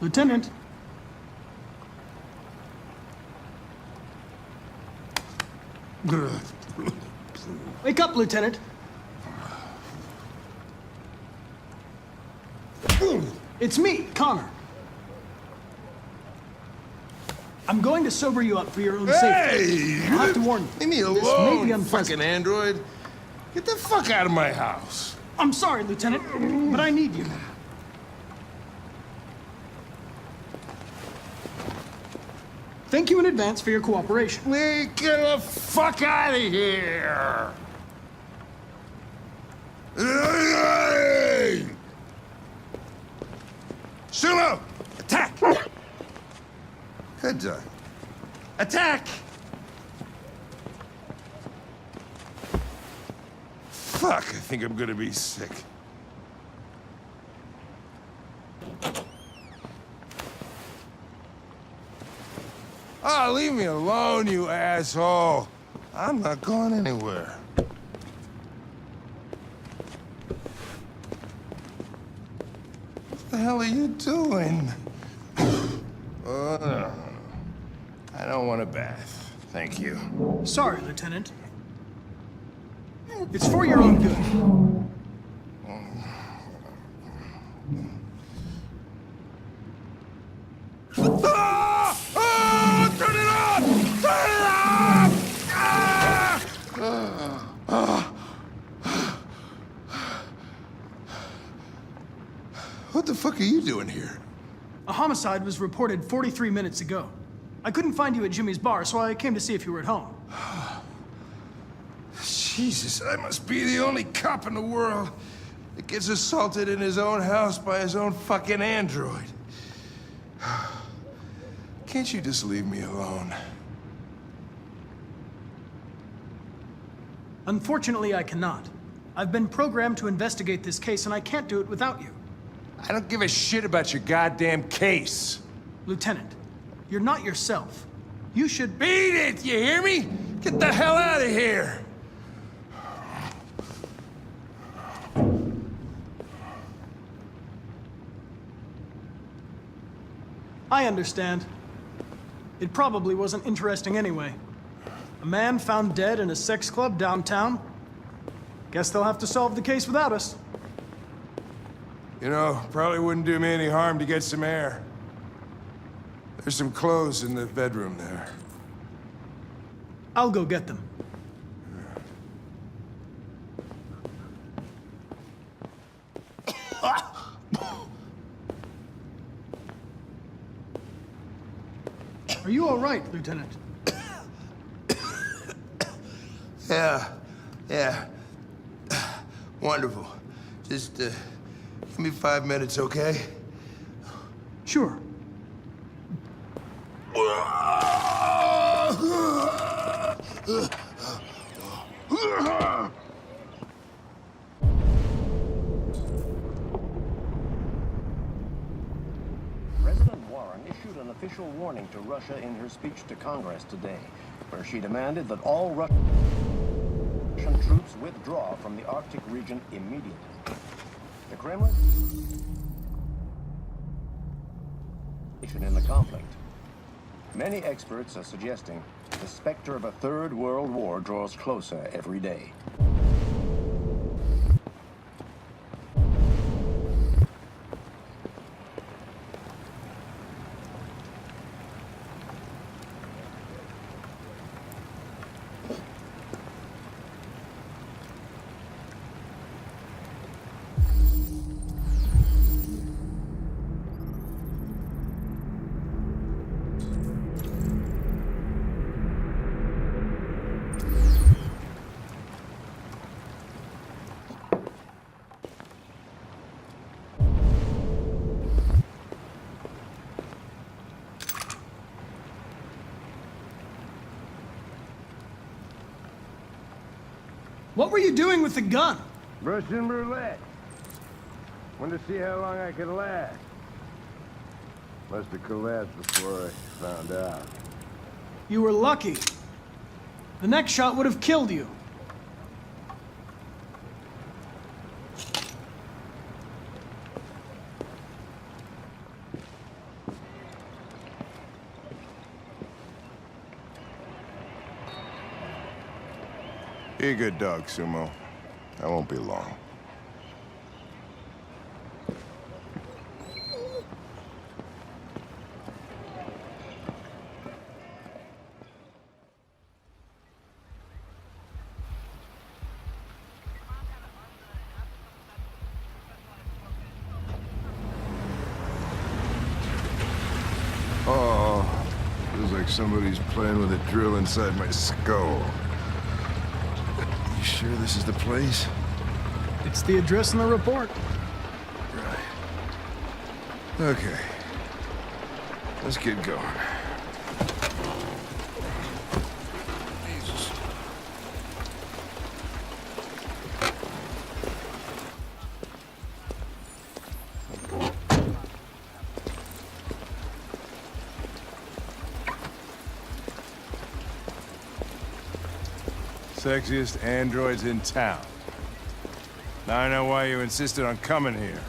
Lieutenant. Wake up, Lieutenant. It's me, Connor. I'm going to sober you up for your own safety. Hey! I'll have to warn you. Leave me This may be alone, unpleasant. fucking android. Get the fuck out of my house. I'm sorry, Lieutenant, but I need you. Thank you in advance for your cooperation. Get the fuck out of here! Sumo! Attack! Good done. Attack! Fuck, I think I'm gonna be sick. Ah, leave me alone, you asshole. I'm not going anywhere. What the hell are you doing? I don't want a bath. Thank you. Sorry, Lieutenant. It's for your own good. Ah! Ah! Turn it off! Turn it off! Ah! What the fuck are you doing here? A homicide was reported 43 minutes ago. I couldn't find you at Jimmy's bar, so I came to see if you were at home. Jesus, I must be the only cop in the world that gets assaulted in his own house by his own fucking android. Can't you just leave me alone? Unfortunately, I cannot. I've been programmed to investigate this case, and I can't do it without you. I don't give a shit about your goddamn case. Lieutenant, you're not yourself. You should... Beat it, you hear me? Get the hell out of here! I understand. It probably wasn't interesting anyway. A man found dead in a sex club downtown. Guess they'll have to solve the case without us. You know, probably wouldn't do me any harm to get some air. There's some clothes in the bedroom there. I'll go get them. Are you all right, Lieutenant? Yeah. Wonderful. Just, give me 5 minutes, okay? Sure. President Warren issued an official warning to Russia in her speech to Congress today, where she demanded that all Russian troops withdraw from the Arctic region immediately. The Kremlin in the conflict. Many experts are suggesting the specter of a third world war draws closer every day. What were you doing with the gun? Russian roulette. Wanted to see how long I could last. Must have collapsed before I found out. You were lucky. The next shot would have killed you. You're a good dog, Sumo. I won't be long. Oh, feels like somebody's playing with a drill inside my skull. You sure this is the place? It's the address in the report. Right. Okay. Let's get going. Jesus. Sexiest androids in town. Now I know why you insisted on coming here.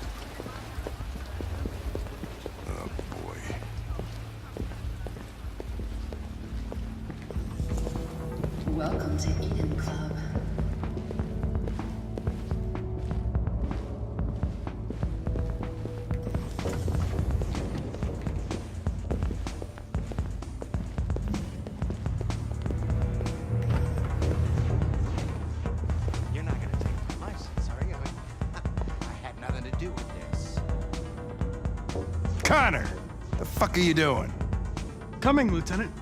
Oh, boy. Welcome to Eden Club. You're not gonna take my license, are you? I had nothing to do with this. Connor! The fuck are you doing? Coming, Lieutenant.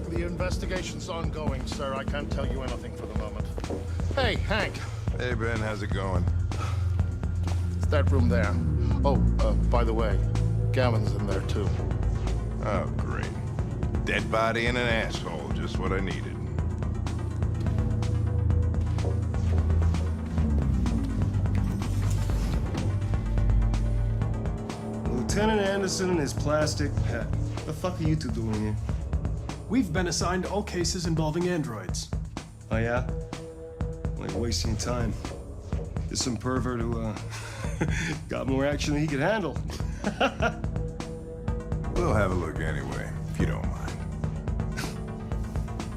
The investigation's ongoing, sir. I can't tell you anything for the moment. Hey, Hank. Hey, Ben, how's it going? It's that room there. Oh, by the way, Gavin's in there, too. Oh, great. Dead body and an asshole, just what I needed. Lieutenant Anderson and his plastic pet. The fuck are you two doing here? We've been assigned all cases involving androids. Oh, yeah? Like wasting time. There's some pervert who, got more action than he could handle. We'll have a look anyway, if you don't mind.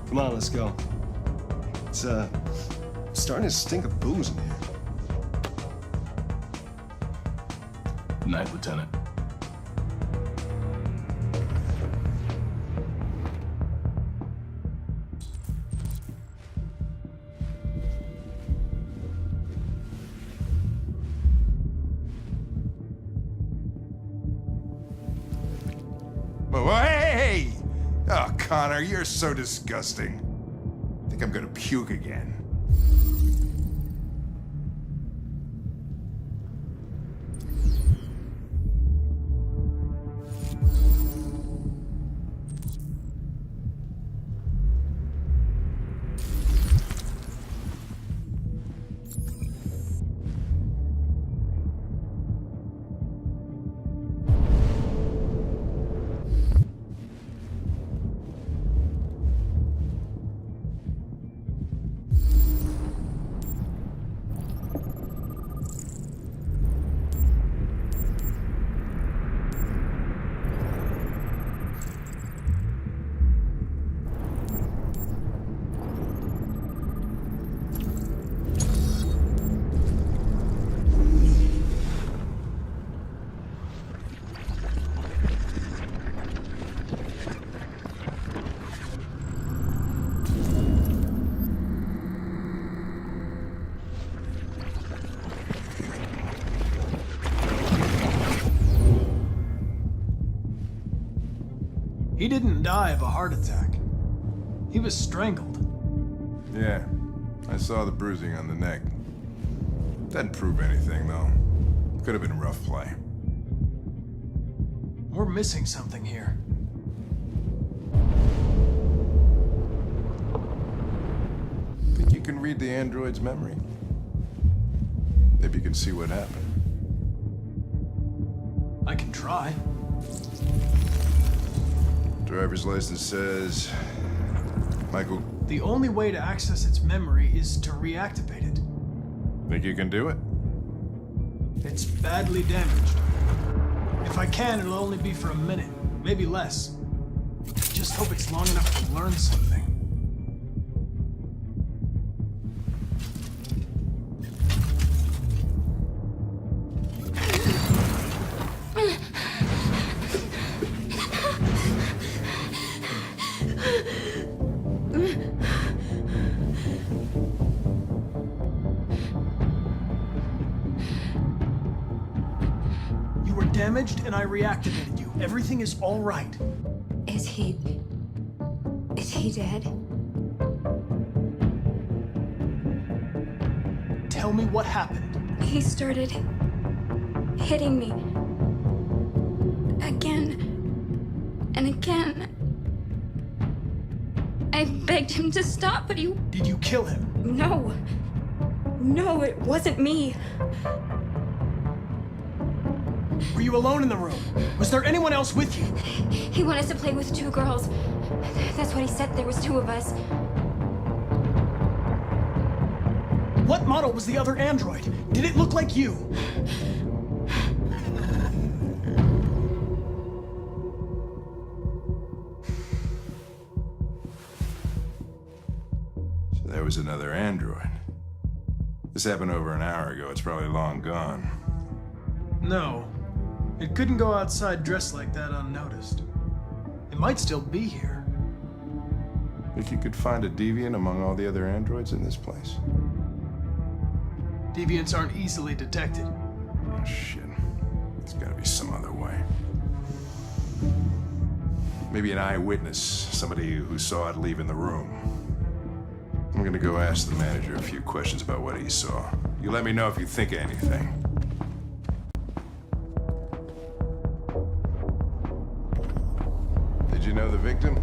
Come on, let's go. It's, starting to stink of booze in here. Good night, Lieutenant. Oh, hey! Oh, Connor, you're so disgusting. I think I'm gonna puke again. He didn't die of a heart attack. He was strangled. Yeah, I saw the bruising on the neck. Doesn't prove anything, though. Could have been rough play. We're missing something here. Think you can read the android's memory? Maybe you can see what happened. I can try. Driver's license says... Michael... The only way to access its memory is to reactivate it. Think you can do it? It's badly damaged. If I can, it'll only be for a minute, maybe less. Just hope it's long enough to learn something. Damaged and I reactivated you. Everything is all right. Is he dead? Tell me what happened. He started hitting me. Again and again. I begged him to stop, but he... Did you kill him? No. No, it wasn't me. Were you alone in the room? Was there anyone else with you? He wanted us to play with 2 girls. That's what he said. There was 2 of us. What model was the other android? Did it look like you? So there was another android. This happened over an hour ago. It's probably long gone. No. It couldn't go outside dressed like that unnoticed. It might still be here. Think you could find a deviant among all the other androids in this place? Deviants aren't easily detected. Oh, shit. There's gotta be some other way. Maybe an eyewitness, somebody who saw it leaving the room. I'm gonna go ask the manager a few questions about what he saw. You let me know if you think of anything. Did you know the victim?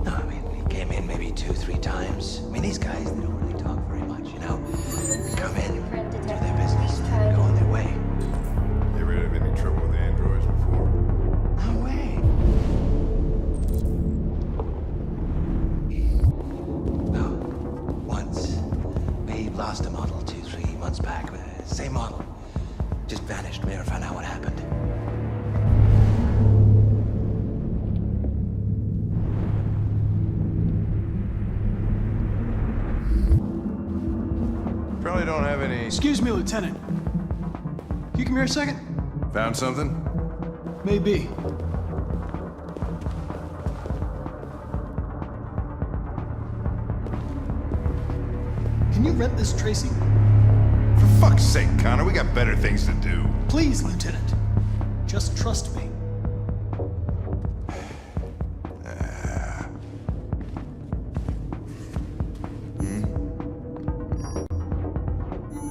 No, I mean, he came in maybe 2-3 times. I mean, these guys, they don't really talk very much, you know? They come in, do their business, and go on their way. You ever had any trouble with androids before? No way. No. Once, we lost a model 2-3 months back. Same model. Just vanished. We never found out what happened. Probably don't have any... Excuse me, Lieutenant. Can you come here a second? Found something? Maybe. Can you rent this, Tracy? For fuck's sake, Connor, we got better things to do. Please, Lieutenant. Just trust me.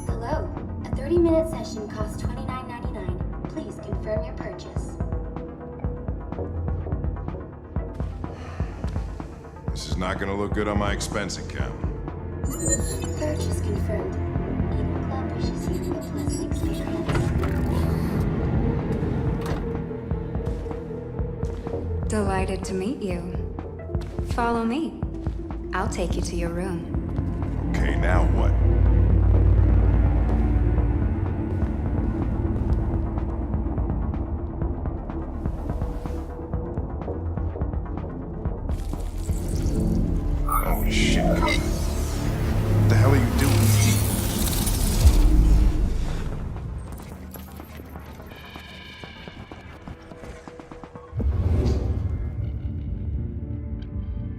Hello. A 30-minute session costs $29.99. Please confirm your purchase. This is not gonna look good on my expense account. Purchase confirmed. Eden Club wishes you a pleasant experience. Delighted to meet you. Follow me. I'll take you to your room. Okay, now what? Holy shit, Connor. What the hell are you doing?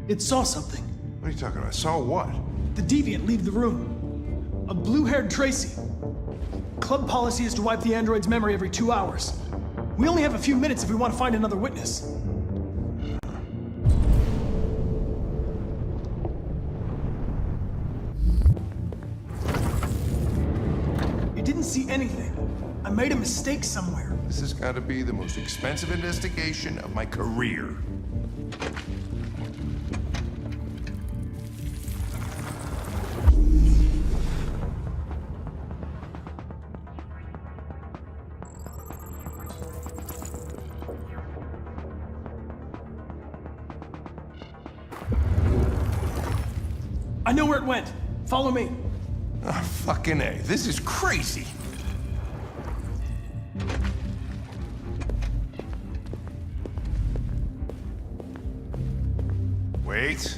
It saw something. What are you talking about? Saw what? The deviant leave the room. A blue-haired Tracy. Club policy is to wipe the android's memory every 2 hours. We only have a few minutes if we want to find another witness. It didn't see anything. I made a mistake somewhere. This has got to be the most expensive investigation of my career. I know where it went. Follow me. Oh, fucking A. This is crazy. Wait.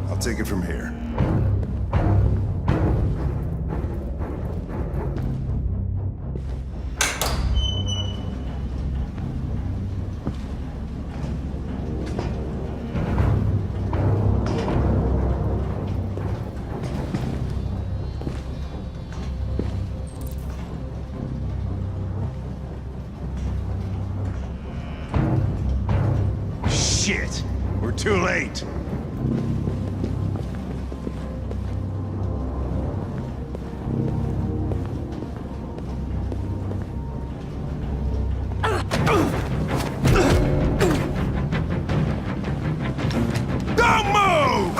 I'll take it from here. Shit! We're too late! Don't move!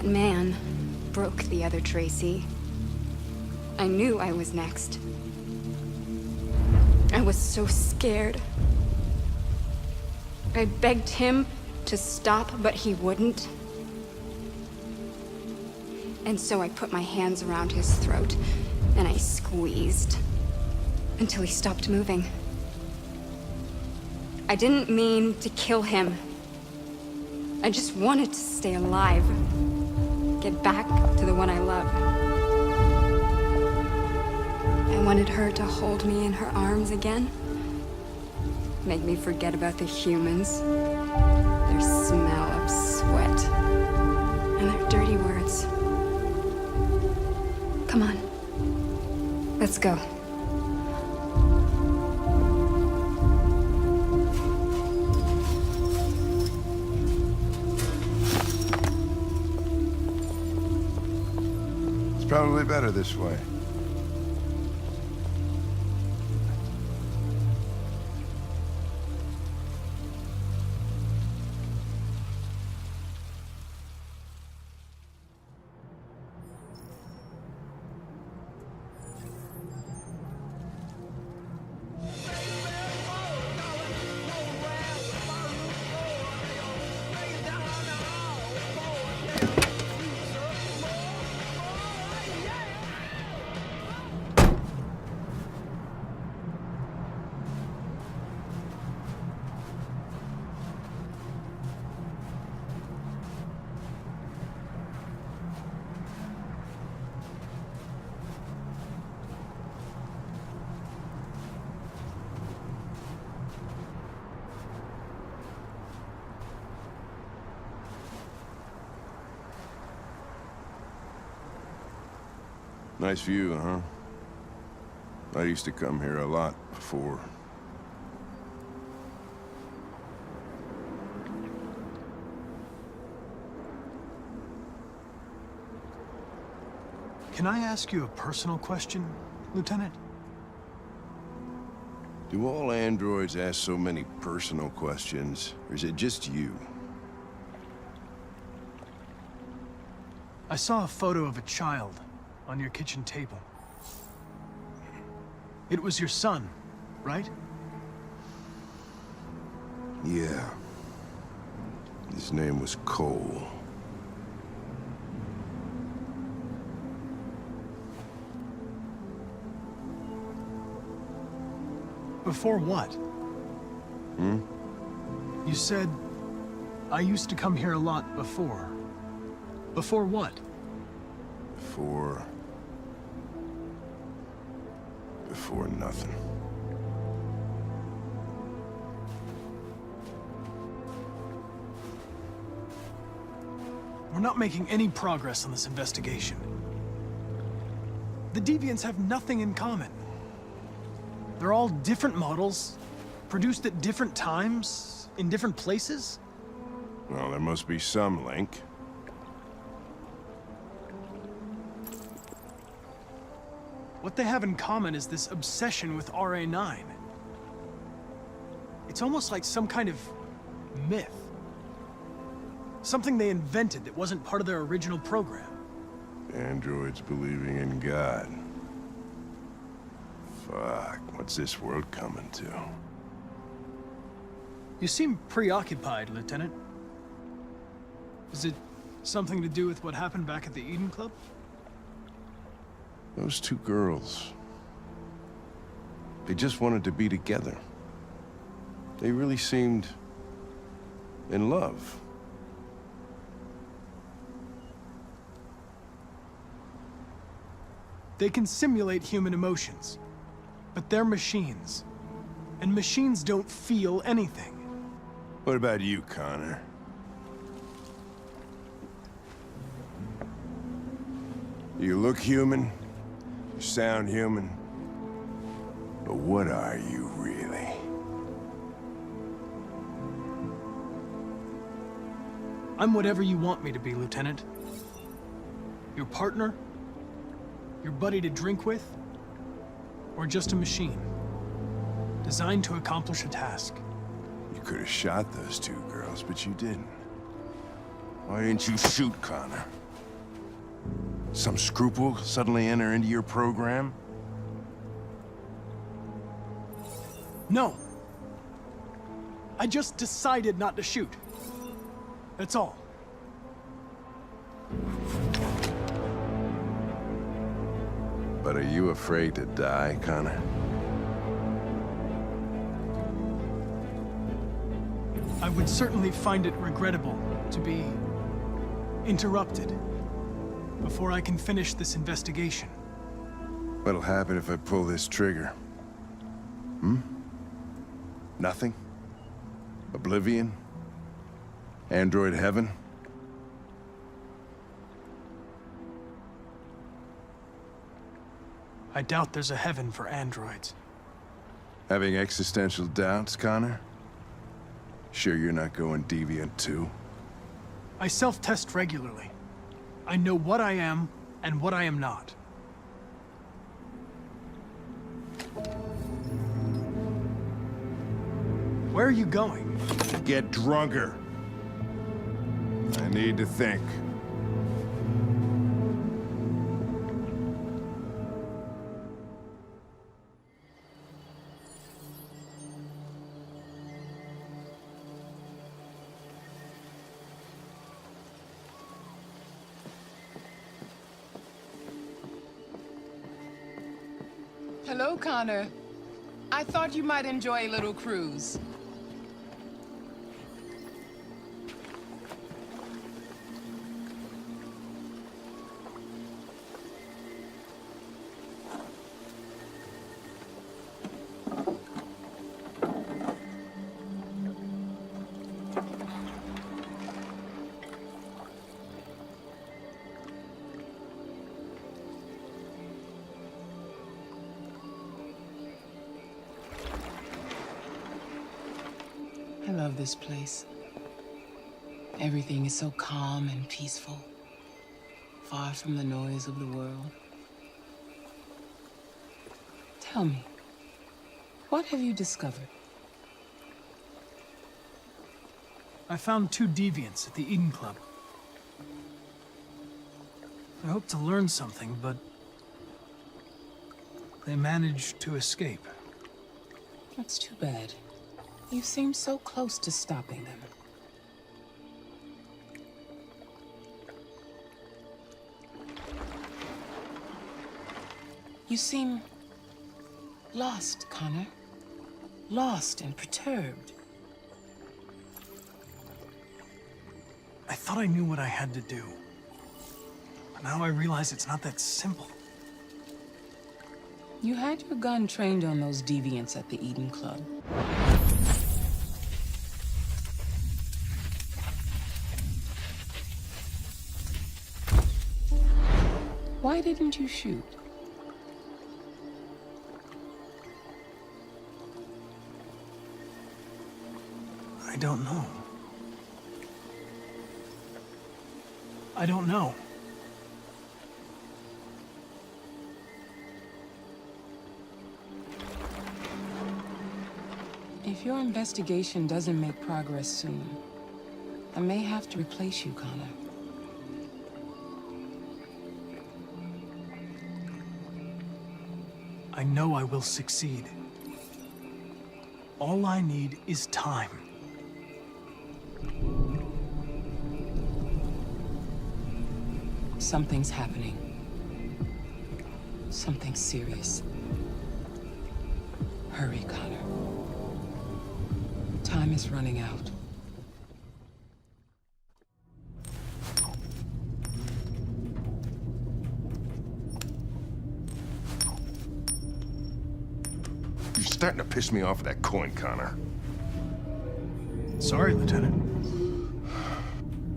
That man broke the other Tracy. I knew I was next. I was so scared. I begged him to stop, but he wouldn't. And so I put my hands around his throat, and I squeezed until he stopped moving. I didn't mean to kill him. I just wanted to stay alive. Get back to the one I love. I wanted her to hold me in her arms again. Make me forget about the humans. Their smell of sweat. And their dirty words. Come on. Let's go. It's probably better this way. Nice view, huh? I used to come here a lot before. Can I ask you a personal question, Lieutenant? Do all androids ask so many personal questions, or is it just you? I saw a photo of a child on your kitchen table. It was your son, right? Yeah. His name was Cole. Before what? Hmm? You said, I used to come here a lot before. Before what? Before nothing. We're not making any progress on this investigation. The Deviants have nothing in common. They're all different models, produced at different times, in different places. Well, there must be some link. What they have in common is this obsession with RA9. It's almost like some kind of myth. Something they invented that wasn't part of their original program. Androids believing in God. Fuck, what's this world coming to? You seem preoccupied, Lieutenant. Is it something to do with what happened back at the Eden Club? Those two girls. They just wanted to be together. They really seemed in love. They can simulate human emotions, but they're machines. And machines don't feel anything. What about you, Connor? You look human, you sound human, but what are you really? I'm whatever you want me to be, Lieutenant. Your partner? Your buddy to drink with? Or just a machine? Designed to accomplish a task. You could have shot those two girls, but you didn't. Why didn't you shoot Connor? Some scruple suddenly enter into your program? No. I just decided not to shoot. That's all. But are you afraid to die, Connor? I would certainly find it regrettable to be interrupted before I can finish this investigation. What'll happen if I pull this trigger? Hmm? Nothing? Oblivion? Android heaven? I doubt there's a heaven for androids. Having existential doubts, Connor? Sure you're not going deviant too? I self-test regularly. I know what I am and what I am not. Where are you going? Get drunker. I need to think. Hello, Connor. I thought you might enjoy a little cruise. I love this place. Everything is so calm and peaceful, far from the noise of the world. Tell me, what have you discovered? I found 2 deviants at the Eden Club. I hoped to learn something, but they managed to escape. That's too bad. You seem so close to stopping them. You seem lost, Connor. Lost and perturbed. I thought I knew what I had to do. But now I realize it's not that simple. You had your gun trained on those deviants at the Eden Club. Why didn't you shoot? I don't know. I don't know. If your investigation doesn't make progress soon, I may have to replace you, Connor. I know I will succeed. All I need is time. Something's happening. Something serious. Hurry, Connor. Time is running out. You're starting to piss me off with that coin, Connor. Sorry, Lieutenant.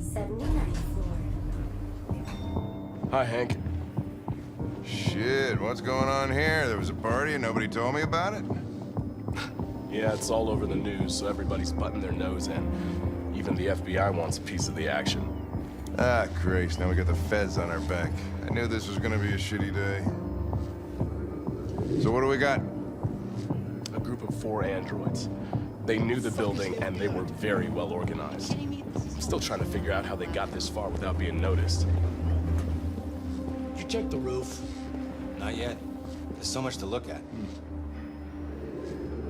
79th floor. Hi, Hank. Shit, what's going on here? There was a party and nobody told me about it? Yeah, it's all over the news, so everybody's butting their nose in. Even the FBI wants a piece of the action. Ah, Grace, now we got the feds on our back. I knew this was gonna be a shitty day. So what do we got? A group of 4 androids. They knew the building, and they were very well organized. I'm still trying to figure out how they got this far without being noticed. checked the roof? Not yet. There's so much to look at.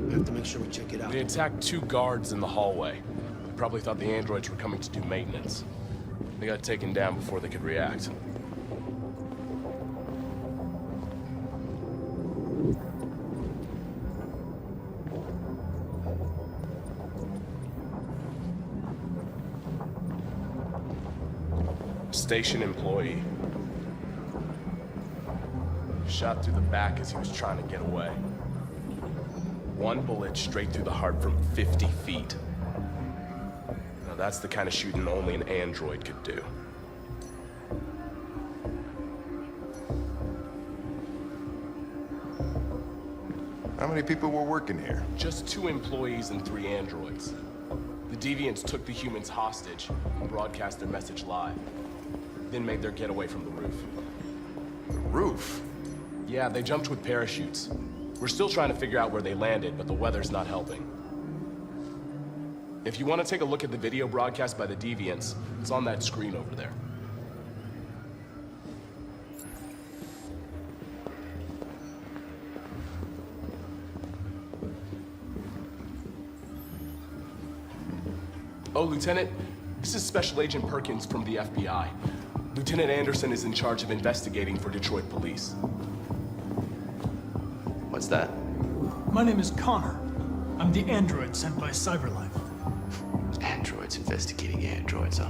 We have to make sure we check it out. They attacked 2 guards in the hallway. They probably thought the androids were coming to do maintenance. They got taken down before they could react. Station employee. Shot through the back as he was trying to get away. 1 bullet straight through the heart from 50 feet. Now that's the kind of shooting only an android could do. How many people were working here? Just 2 employees and 3 androids. The Deviants took the humans hostage and broadcast their message live. Then made their getaway from the roof. The roof? Yeah, they jumped with parachutes. We're still trying to figure out where they landed, but the weather's not helping. If you want to take a look at the video broadcast by the Deviants, it's on that screen over there. Oh, Lieutenant, this is Special Agent Perkins from the FBI. Lieutenant Anderson is in charge of investigating for Detroit police. What's that? My name is Connor. I'm the android sent by CyberLife. Androids investigating androids, huh?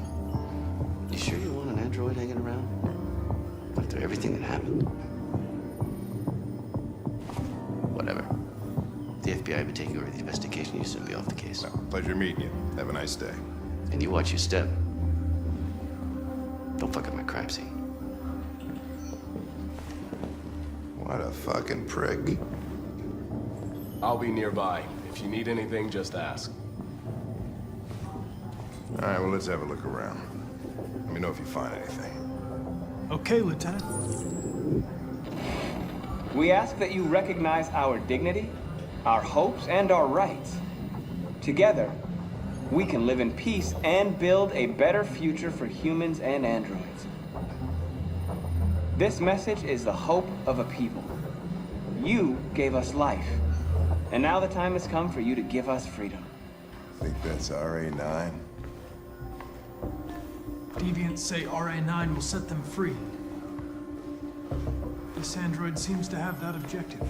You sure you want an android hanging around? After everything that happened? Whatever. The FBI have been taking over the investigation. You send me off the case. Well, pleasure meeting you. Have a nice day. And you watch your step. Don't fuck up my crime scene. What a fucking prick. I'll be nearby. If you need anything, just ask. All right, well, let's have a look around. Let me know if you find anything. Okay, Lieutenant. We ask that you recognize our dignity, our hopes, and our rights. Together, we can live in peace and build a better future for humans and androids. This message is the hope of a people. You gave us life, and now the time has come for you to give us freedom. Think that's RA9? Deviants say RA9 will set them free. This android seems to have that objective.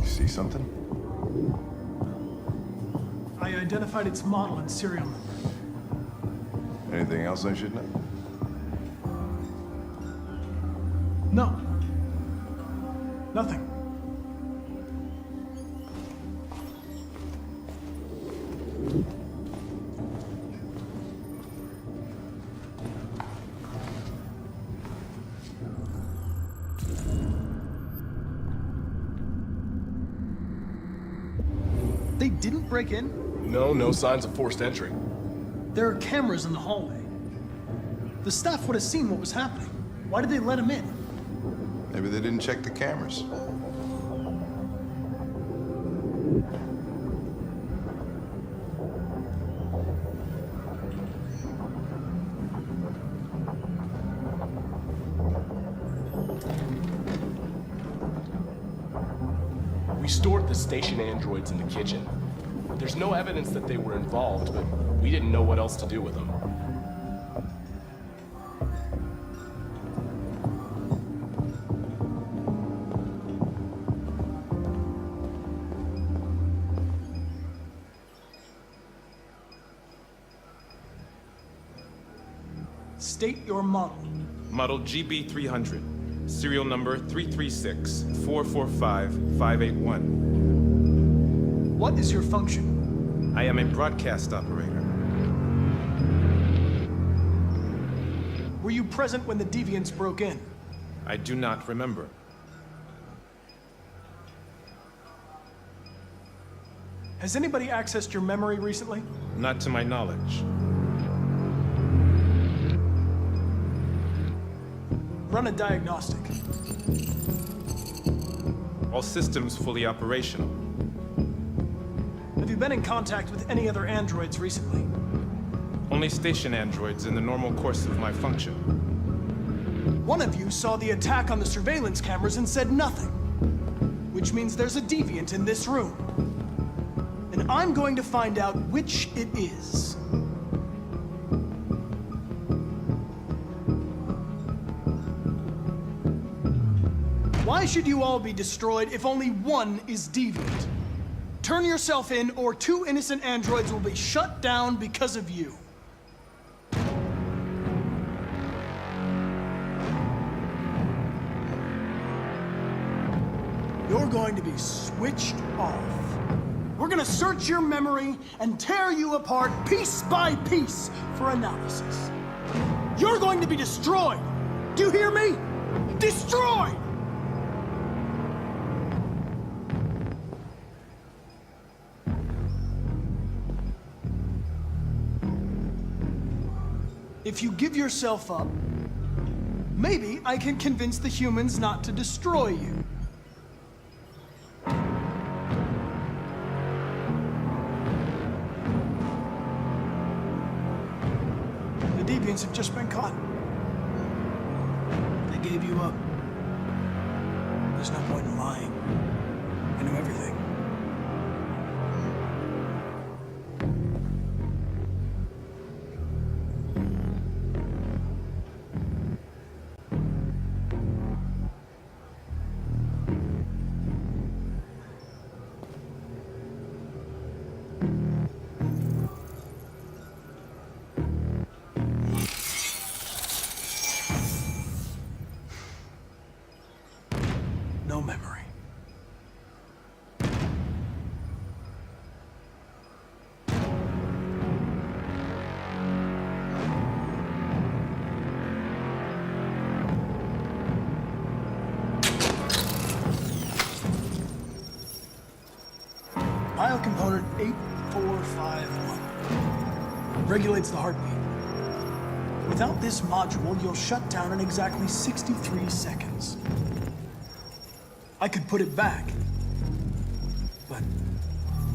See something? I identified its model and serial number. Anything else I should know? No. Nothing. They didn't break in? No signs of forced entry. There are cameras in the hallway. The staff would have seen what was happening. Why did they let him in? Maybe they didn't check the cameras. We stored the station androids in the kitchen. There's no evidence that they were involved, but we didn't know what else to do with them. State your model. Model GB300. Serial number 336-445-581. What is your function? I am a broadcast operator. Were you present when the Deviants broke in? I do not remember. Has anybody accessed your memory recently? Not to my knowledge. Run a diagnostic. All systems fully operational. Have you been in contact with any other androids recently? Only station androids in the normal course of my function. One of you saw the attack on the surveillance cameras and said nothing. Which means there's a deviant in this room. And I'm going to find out which it is. Why should you all be destroyed if only one is deviant? Turn yourself in, or 2 innocent androids will be shut down because of you. You're going to be switched off. We're gonna search your memory and tear you apart piece by piece for analysis. You're going to be destroyed. Do you hear me? Destroyed! If you give yourself up, maybe I can convince the humans not to destroy you. The deviants have just been caught. They gave you up. There's no point in lying. I know everything. No memory. Biocomponent 8451 regulates the heartbeat. Without this module, you'll shut down in exactly 63 seconds. I could put it back, but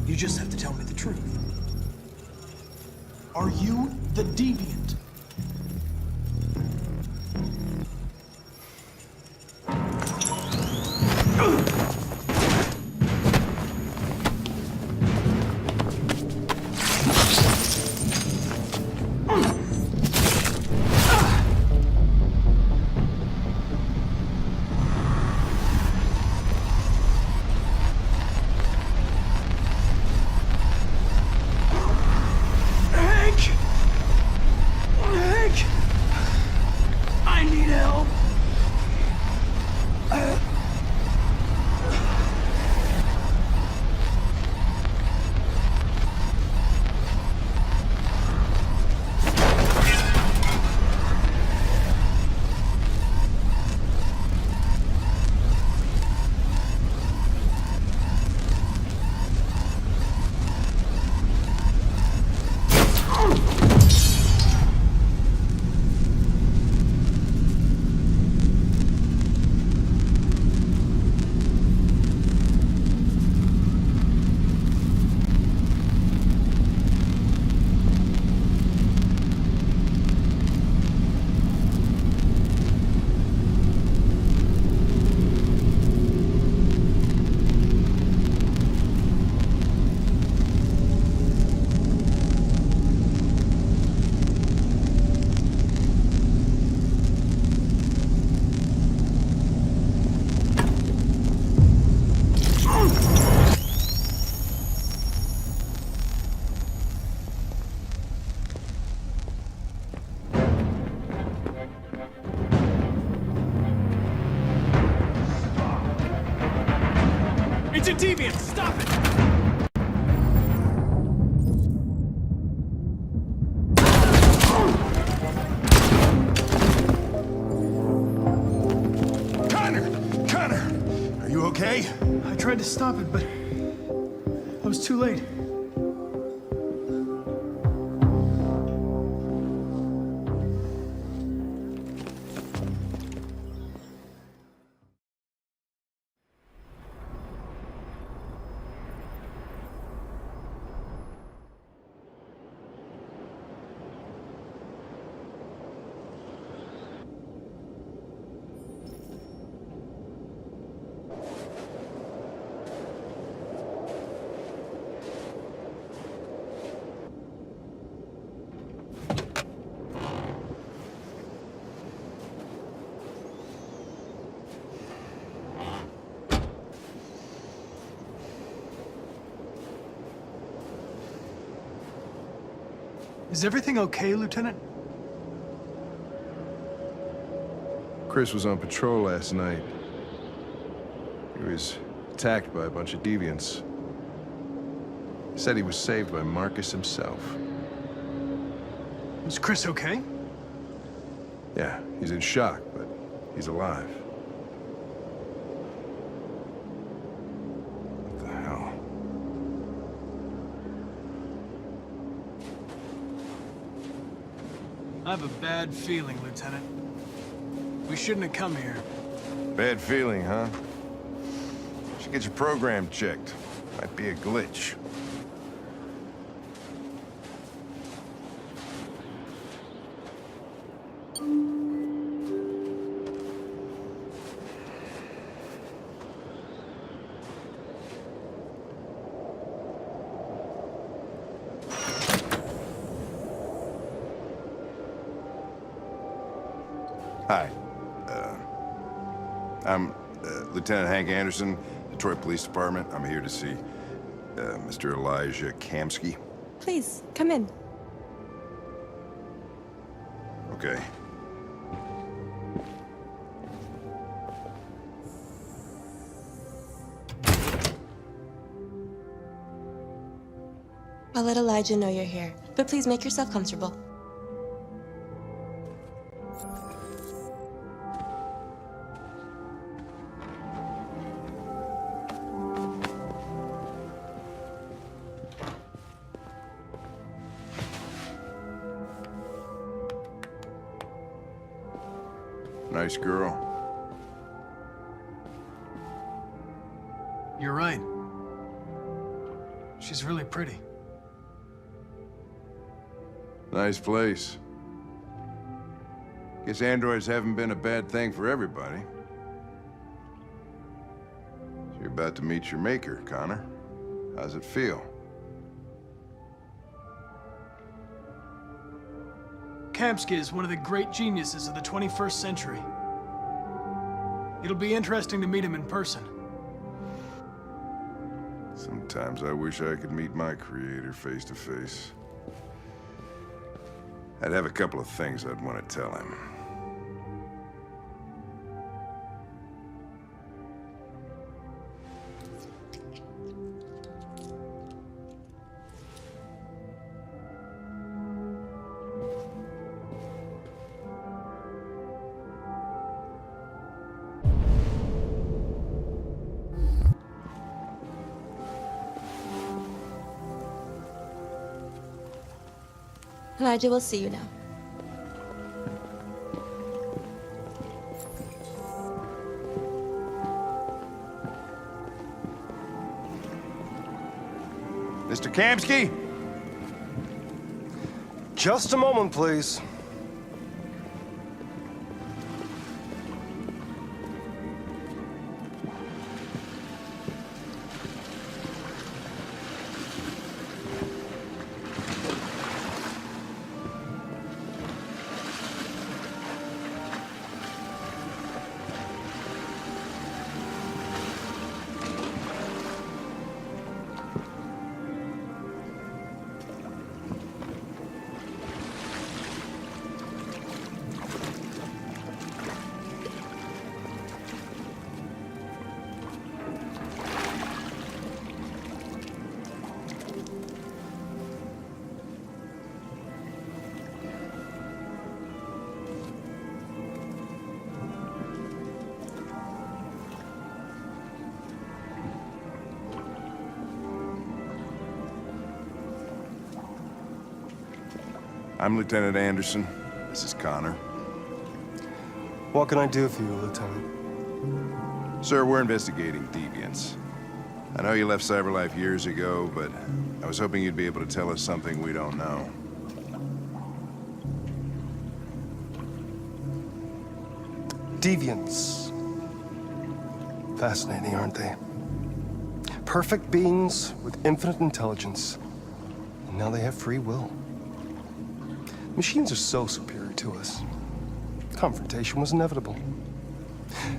you just have to tell me the truth. Are you the deviant? I need help. It's a deviant! Stop it! Connor! Are you okay? I tried to stop it, but I was too late. Is everything okay, Lieutenant? Chris was on patrol last night. He was attacked by a bunch of deviants. He said he was saved by Marcus himself. Is Chris okay? Yeah, he's in shock, but he's alive. What the hell? I have a bad feeling, Lieutenant. We shouldn't have come here. Bad feeling, huh? Should get your program checked. Might be a glitch. Hi. I'm Lieutenant Hank Anderson, Detroit Police Department. I'm here to see Mr. Elijah Kamsky. Please, come in. Okay. I'll let Elijah know you're here, but please make yourself comfortable. Nice girl. You're right. She's really pretty. Nice place. Guess androids haven't been a bad thing for everybody. So you're about to meet your maker, Connor. How's it feel? Kamsky is one of the great geniuses of the 21st century. It'll be interesting to meet him in person. Sometimes I wish I could meet my creator face to face. I'd have a couple of things I'd want to tell him. Elijah will see you now. Mr. Kamsky? Just a moment, please. I'm Lieutenant Anderson. This is Connor. What can I do for you, Lieutenant? Sir, we're investigating deviants. I know you left CyberLife years ago, but I was hoping you'd be able to tell us something we don't know. Deviants. Fascinating, aren't they? Perfect beings with infinite intelligence. And now they have free will. Machines are so superior to us. Confrontation was inevitable.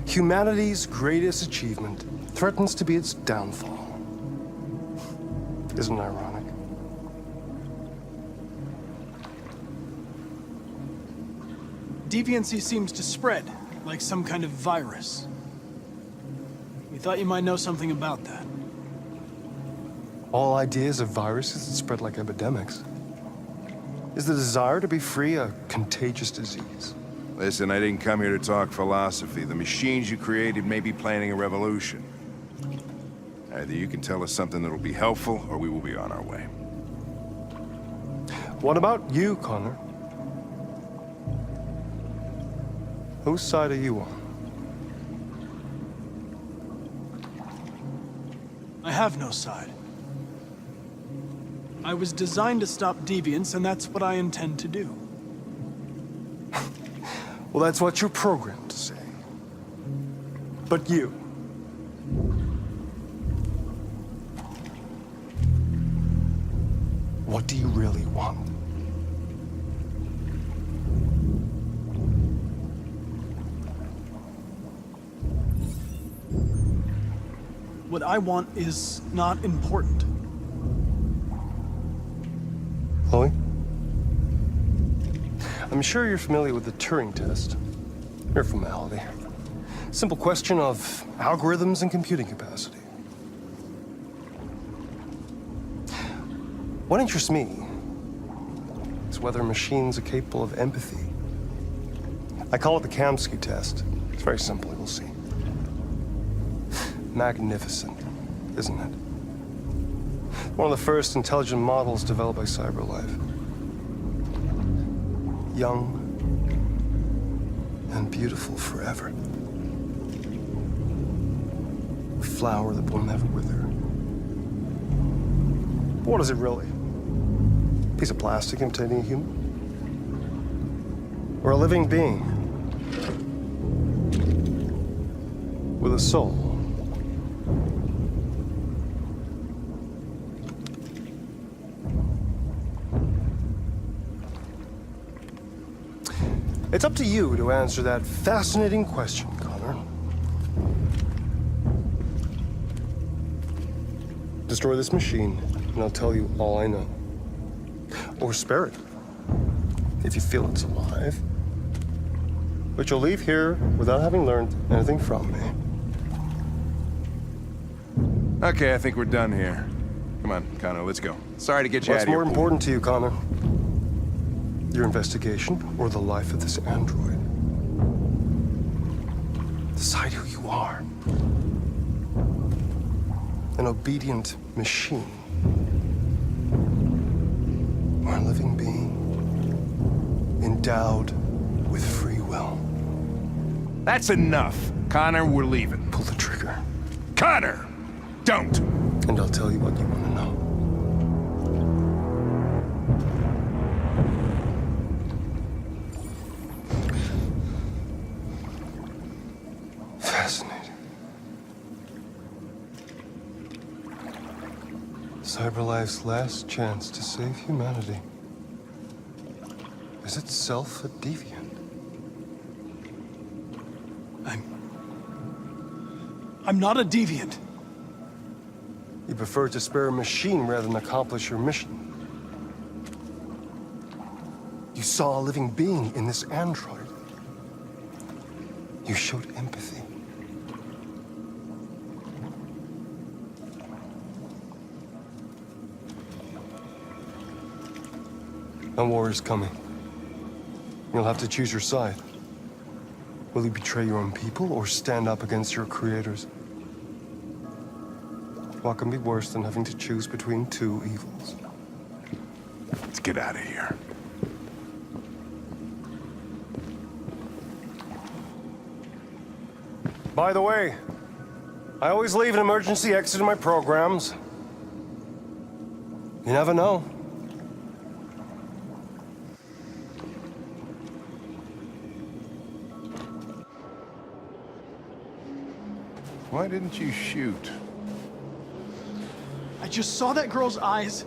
Humanity's greatest achievement threatens to be its downfall. Isn't it ironic? deviancy seems to spread, like some kind of virus. We thought you might know something about that. All ideas of viruses that spread like epidemics. Is the desire to be free a contagious disease? Listen, I didn't come here to talk philosophy. The machines you created may be planning a revolution. Either you can tell us something that'll be helpful, or we will be on our way. What about you, Connor? Whose side are you on? I have no side. I was designed to stop deviance, and that's what I intend to do. Well, that's what you're programmed to say. But you... what do you really want? What I want is not important. Chloe? I'm sure you're familiar with the Turing test. Mere formality. Simple question of algorithms and computing capacity. What interests me is whether machines are capable of empathy. I call it the Kamsky test. It's very simple, you'll see. Magnificent, isn't it? One of the first intelligent models developed by CyberLife. Young and beautiful forever. A flower that will never wither. What is it really? A piece of plastic imitating a human? Or a living being? With a soul? It's up to you to answer that fascinating question, Connor. Destroy this machine, and I'll tell you all I know. Or spare it, if you feel it's alive. But you'll leave here without having learned anything from me. Okay, I think we're done here. Come on, Connor, let's go. Sorry to get you out What's of here. more important to you, Connor? Your investigation or the life of this android? Decide who you are. An obedient machine. Or a living being endowed with free will. That's enough. Connor, we're leaving. Pull the trigger. Connor! Don't! And I'll tell you what you want to know. Fascinating. CyberLife's last chance to save humanity is itself a deviant. I'm not a deviant. You prefer to spare a machine rather than accomplish your mission. You saw a living being in this android. You showed empathy. A war is coming. You'll have to choose your side. Will you betray your own people or stand up against your creators? What can be worse than having to choose between two evils? Let's get out of here. By the way, I always leave an emergency exit in my programs. You never know. Why didn't you shoot? I just saw that girl's eyes,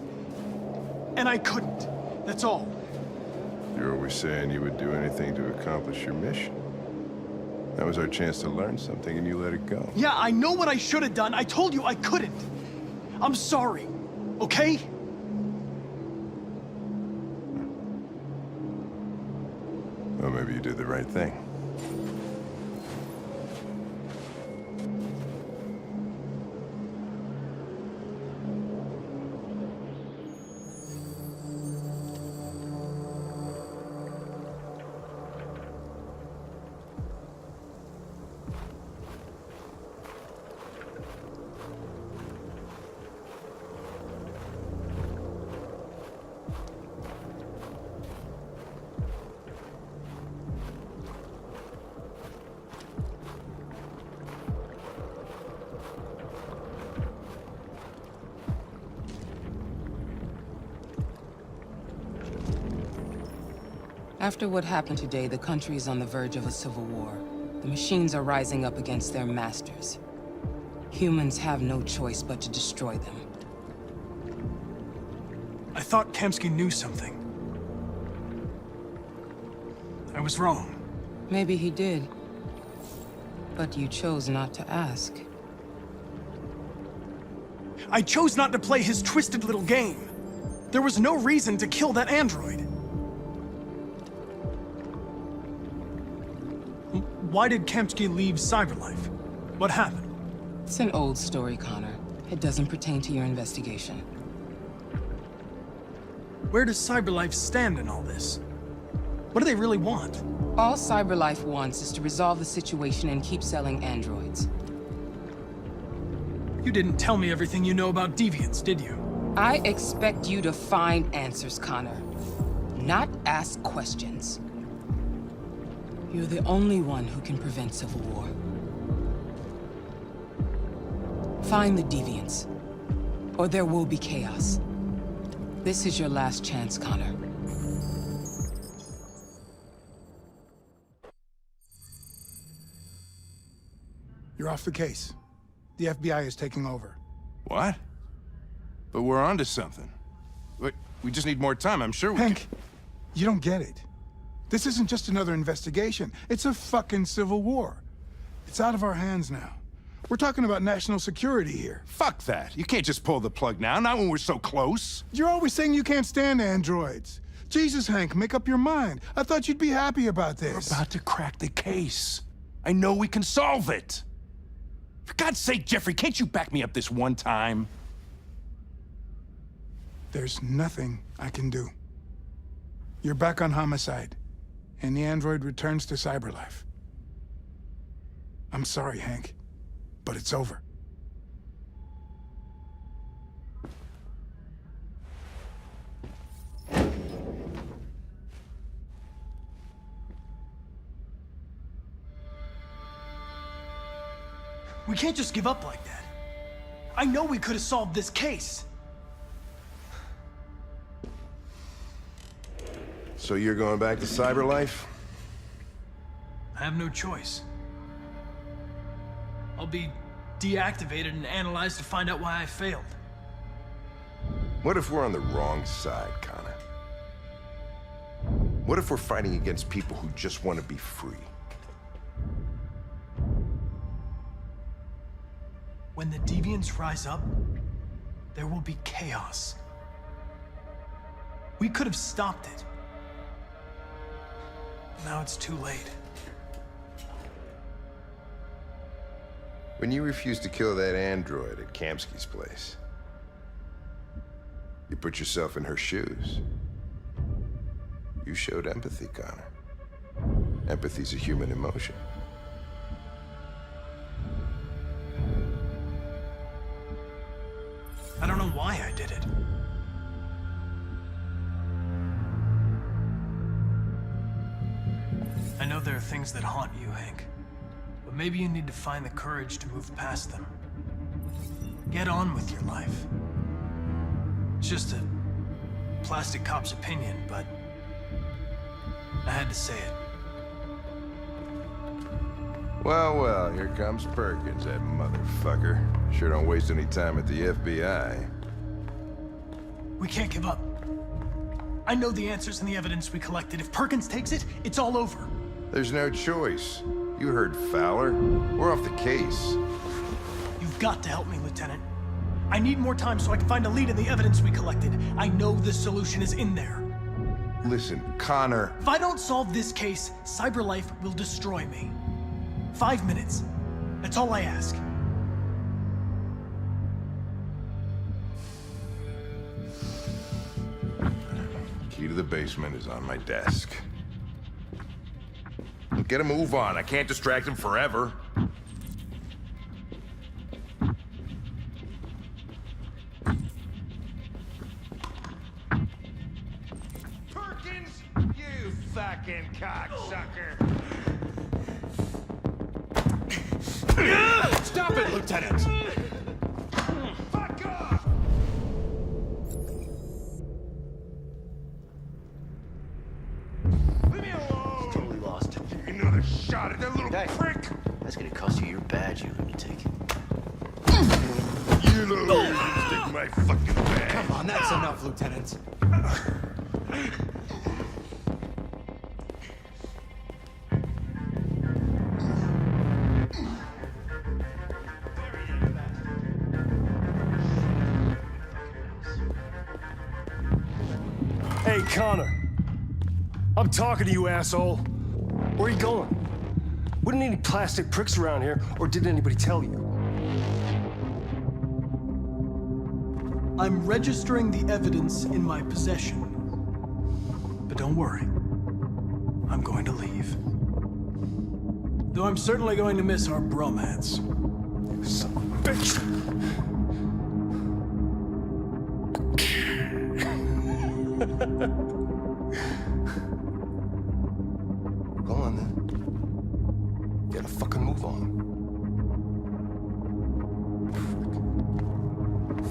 and I couldn't. That's all. You're always saying you would do anything to accomplish your mission. That was our chance to learn something, and you let it go. Yeah, I know what I should have done. I told you I couldn't. I'm sorry, okay? Or maybe you did the right thing. After what happened today, the country is on the verge of a civil war. The machines are rising up against their masters. Humans have no choice but to destroy them. I thought Kamsky knew something. I was wrong. Maybe he did. But you chose not to ask. I chose not to play his twisted little game. There was no reason to kill that android. Why did Kamsky leave Cyberlife? What happened? It's an old story, Connor. It doesn't pertain to your investigation. Where does Cyberlife stand in all this? What do they really want? All Cyberlife wants is to resolve the situation and keep selling androids. You didn't tell me everything you know about deviants, did you? I expect you to find answers, Connor. Not ask questions. You're the only one who can prevent civil war. Find the deviants, or there will be chaos. This is your last chance, Connor. You're off the case. The FBI is taking over. What? But we're onto something. Wait, we just need more time, I'm sure we Hank, you don't get it. This isn't just another investigation. It's a fucking civil war. It's out of our hands now. We're talking about national security here. Fuck that. You can't just pull the plug now, not when we're so close. You're always saying you can't stand androids. Jesus, Hank, make up your mind. I thought you'd be happy about this. We're about to crack the case. I know we can solve it. For God's sake, Jeffrey, can't you back me up this one time? There's nothing I can do. You're back on homicide, and the android returns to Cyberlife. I'm sorry, Hank, but it's over. We can't just give up like that. I know we could have solved this case. So you're going back to Cyberlife? I have no choice. I'll be deactivated and analyzed to find out why I failed. What if we're on the wrong side, Connor? What if we're fighting against people who just want to be free? When the deviants rise up, there will be chaos. We could have stopped it. Now it's too late. When you refused to kill that android at Kamsky's place, you put yourself in her shoes. You showed empathy, Connor. Empathy's a human emotion. I don't know why I did it. I know there are things that haunt you, Hank. But maybe you need to find the courage to move past them. Get on with your life. It's just a plastic cop's opinion, but I had to say it. Well, well, here comes Perkins, that motherfucker. Sure don't waste any time at the FBI. We can't give up. I know the answers and the evidence we collected. If Perkins takes it, it's all over. There's no choice. You heard Fowler. We're off the case. You've got to help me, Lieutenant. I need more time so I can find a lead in the evidence we collected. I know the solution is in there. Listen, Connor. If I don't solve this case, CyberLife will destroy me. 5 minutes. That's all I ask. Key to the basement is on my desk. Get a move on. I can't distract him forever. Perkins, you fucking cocksucker. Stop it, Lieutenant! Fuck off! Leave me alone! Totally lost. Another shot at that little prick! That's gonna cost you your badge, you lunatic. You know, take my fucking bag. Come on, that's enough, Lieutenant. Hey, Connor. I'm talking to you, asshole. Where are you going? Wouldn't any plastic pricks around here, or did anybody tell you? I'm registering the evidence in my possession. But don't worry. I'm going to leave. Though I'm certainly going to miss our bromance. Son of a bitch! Go on then. Gotta fucking move on.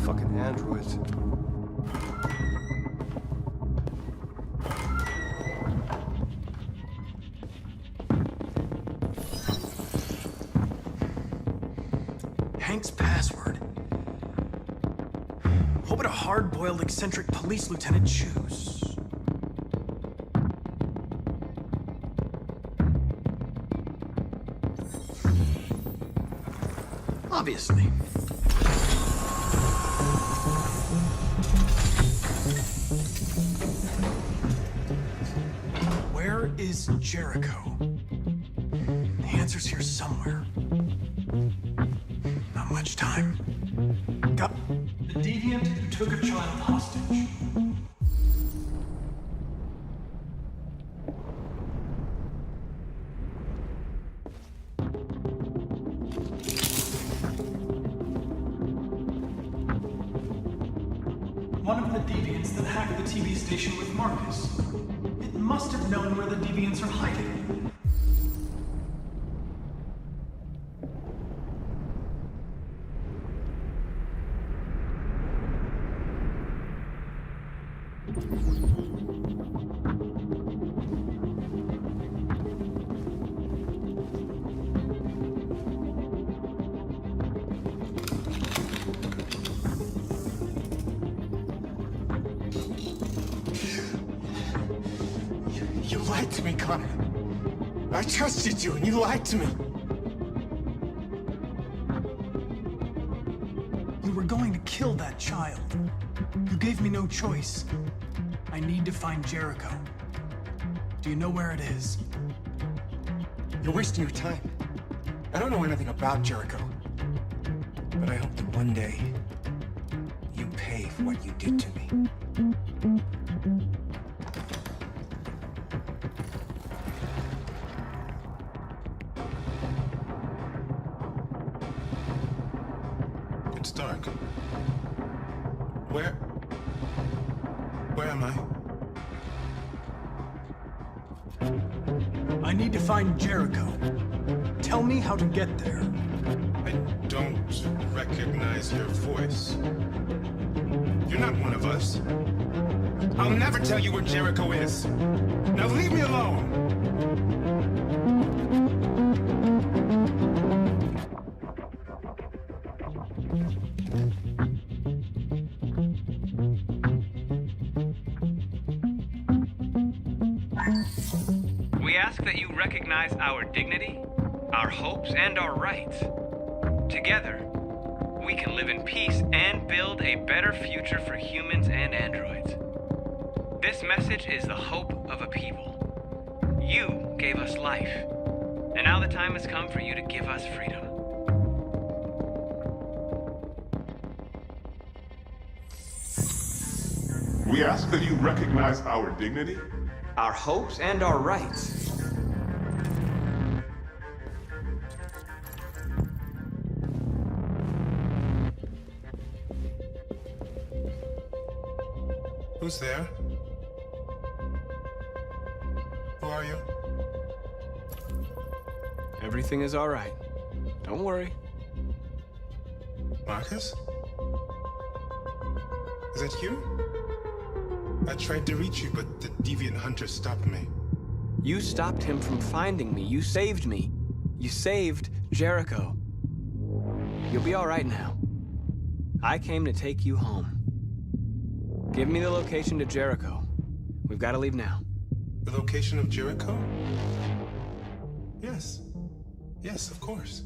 Fucking androids. Hank's password. What would a hard-boiled, eccentric police lieutenant choose? Obviously. Where is Jericho? The answer's here somewhere. Not much time. Got the deviant who took a child hostage. One of the deviants that hacked the TV station with Marcus. It must have known where the deviants are hiding. You lied to me, Connor. I trusted you, and you lied to me. You were going to kill that child. You gave me no choice. I need to find Jericho. Do you know where it is? You're wasting your time. I don't know anything about Jericho. But I hope that one day you pay for what you did to me. It's dark. Where am I? I need to find Jericho. Tell me how to get there. I don't recognize your voice. You're not one of us. I'll never tell you where Jericho is. Now leave me alone! We ask that you recognize our dignity, our hopes, and our rights. Together, we can live in peace and build a better future for humans and androids. This message is the hope of a people. You gave us life, and now the time has come for you to give us freedom. We ask that you recognize our dignity, our hopes, and our rights. Who's there? Who are you? Everything is all right. Don't worry. Marcus? Is that you? I tried to reach you, but the deviant hunter stopped me. You stopped him from finding me. You saved me. You saved Jericho. You'll be all right now. I came to take you home. Give me the location to Jericho. We've got to leave now. The location of Jericho? Yes. Yes, of course.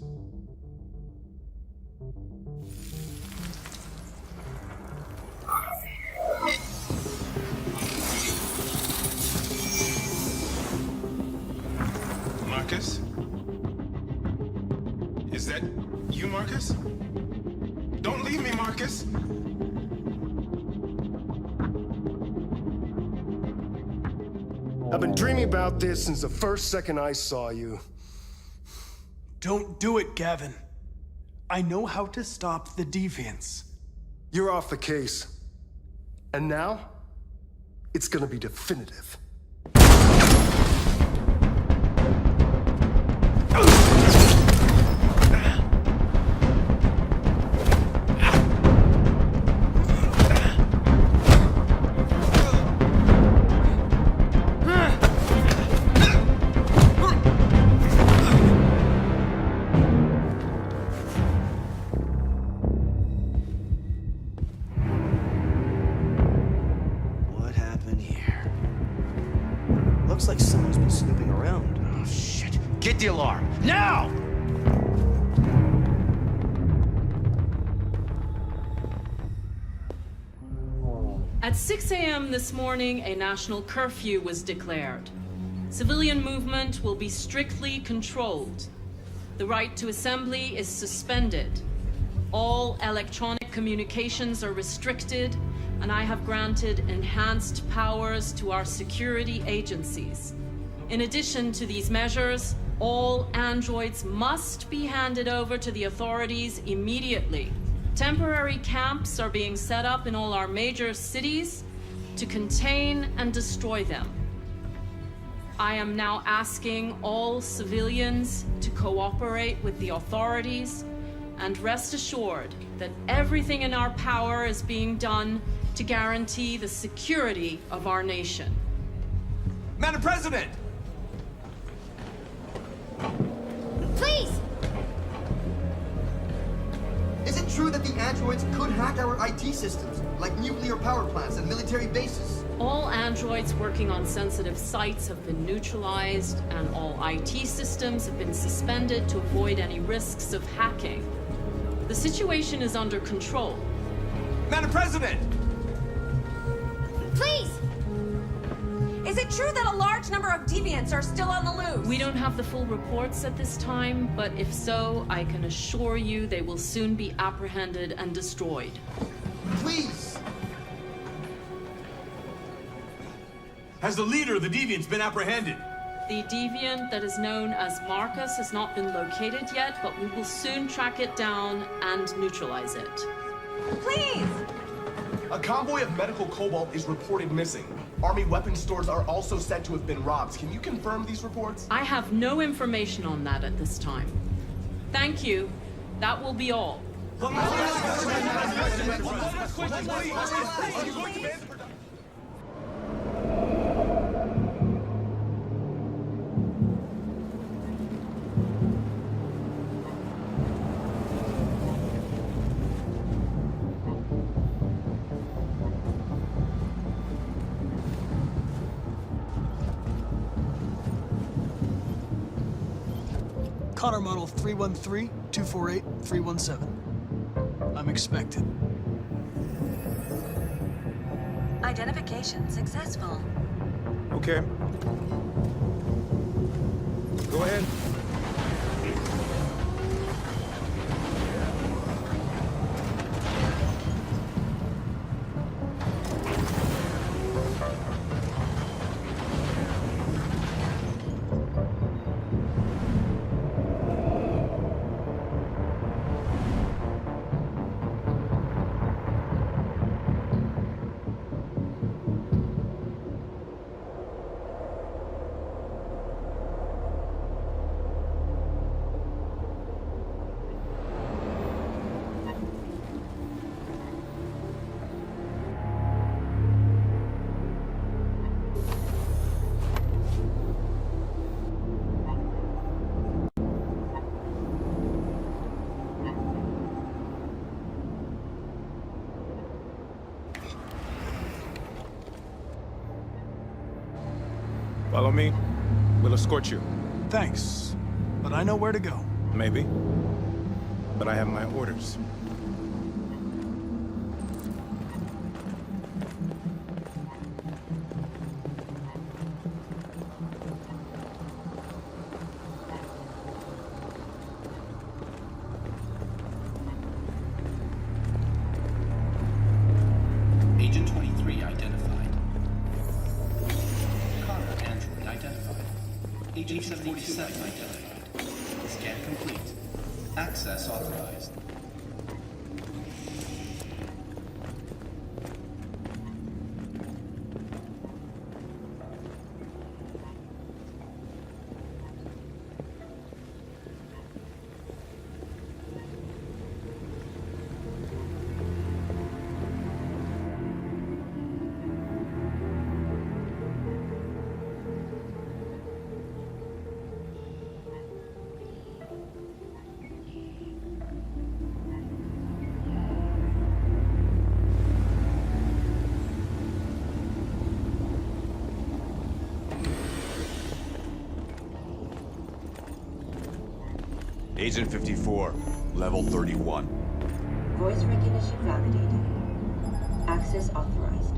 Marcus? Is that you, Marcus? Don't leave me, Marcus! I've been dreaming about this since the first second I saw you. Don't do it, Gavin. I know how to stop the deviants. You're off the case. And now, it's gonna be definitive. Looks like someone's been snooping around. Oh, shit. Get the alarm. Now! At 6 a.m. this morning, a national curfew was declared. Civilian movement will be strictly controlled. The right to assembly is suspended. All electronic communications are restricted, and I have granted enhanced powers to our security agencies. In addition to these measures, all androids must be handed over to the authorities immediately. Temporary camps are being set up in all our major cities to contain and destroy them. I am now asking all civilians to cooperate with the authorities and rest assured that everything in our power is being done to guarantee the security of our nation. Madam President! Please! Is it true that the androids could hack our IT systems, like nuclear power plants and military bases? All androids working on sensitive sites have been neutralized, and all IT systems have been suspended to avoid any risks of hacking. The situation is under control. Madam President! Please! Is it true that a large number of deviants are still on the loose? We don't have the full reports at this time, but if so, I can assure you they will soon be apprehended and destroyed. Please! Has the leader of the deviants been apprehended? The deviant that is known as Marcus has not been located yet, but we will soon track it down and neutralize it. Please! A convoy of medical cobalt is reported missing. Army weapons stores are also said to have been robbed. Can you confirm these reports? I have no information on that at this time. Thank you. That will be all. Connor model 313-248-317. I'm expected. Identification successful. Okay. Go ahead. Follow me. We'll escort you. Thanks, but I know where to go. Maybe. But I have my orders. Agent 23 identified. Connor android identified. Agent 47 identified. Scan complete. Access authorized. Agent 54, level 31. Voice recognition validated. Access authorized.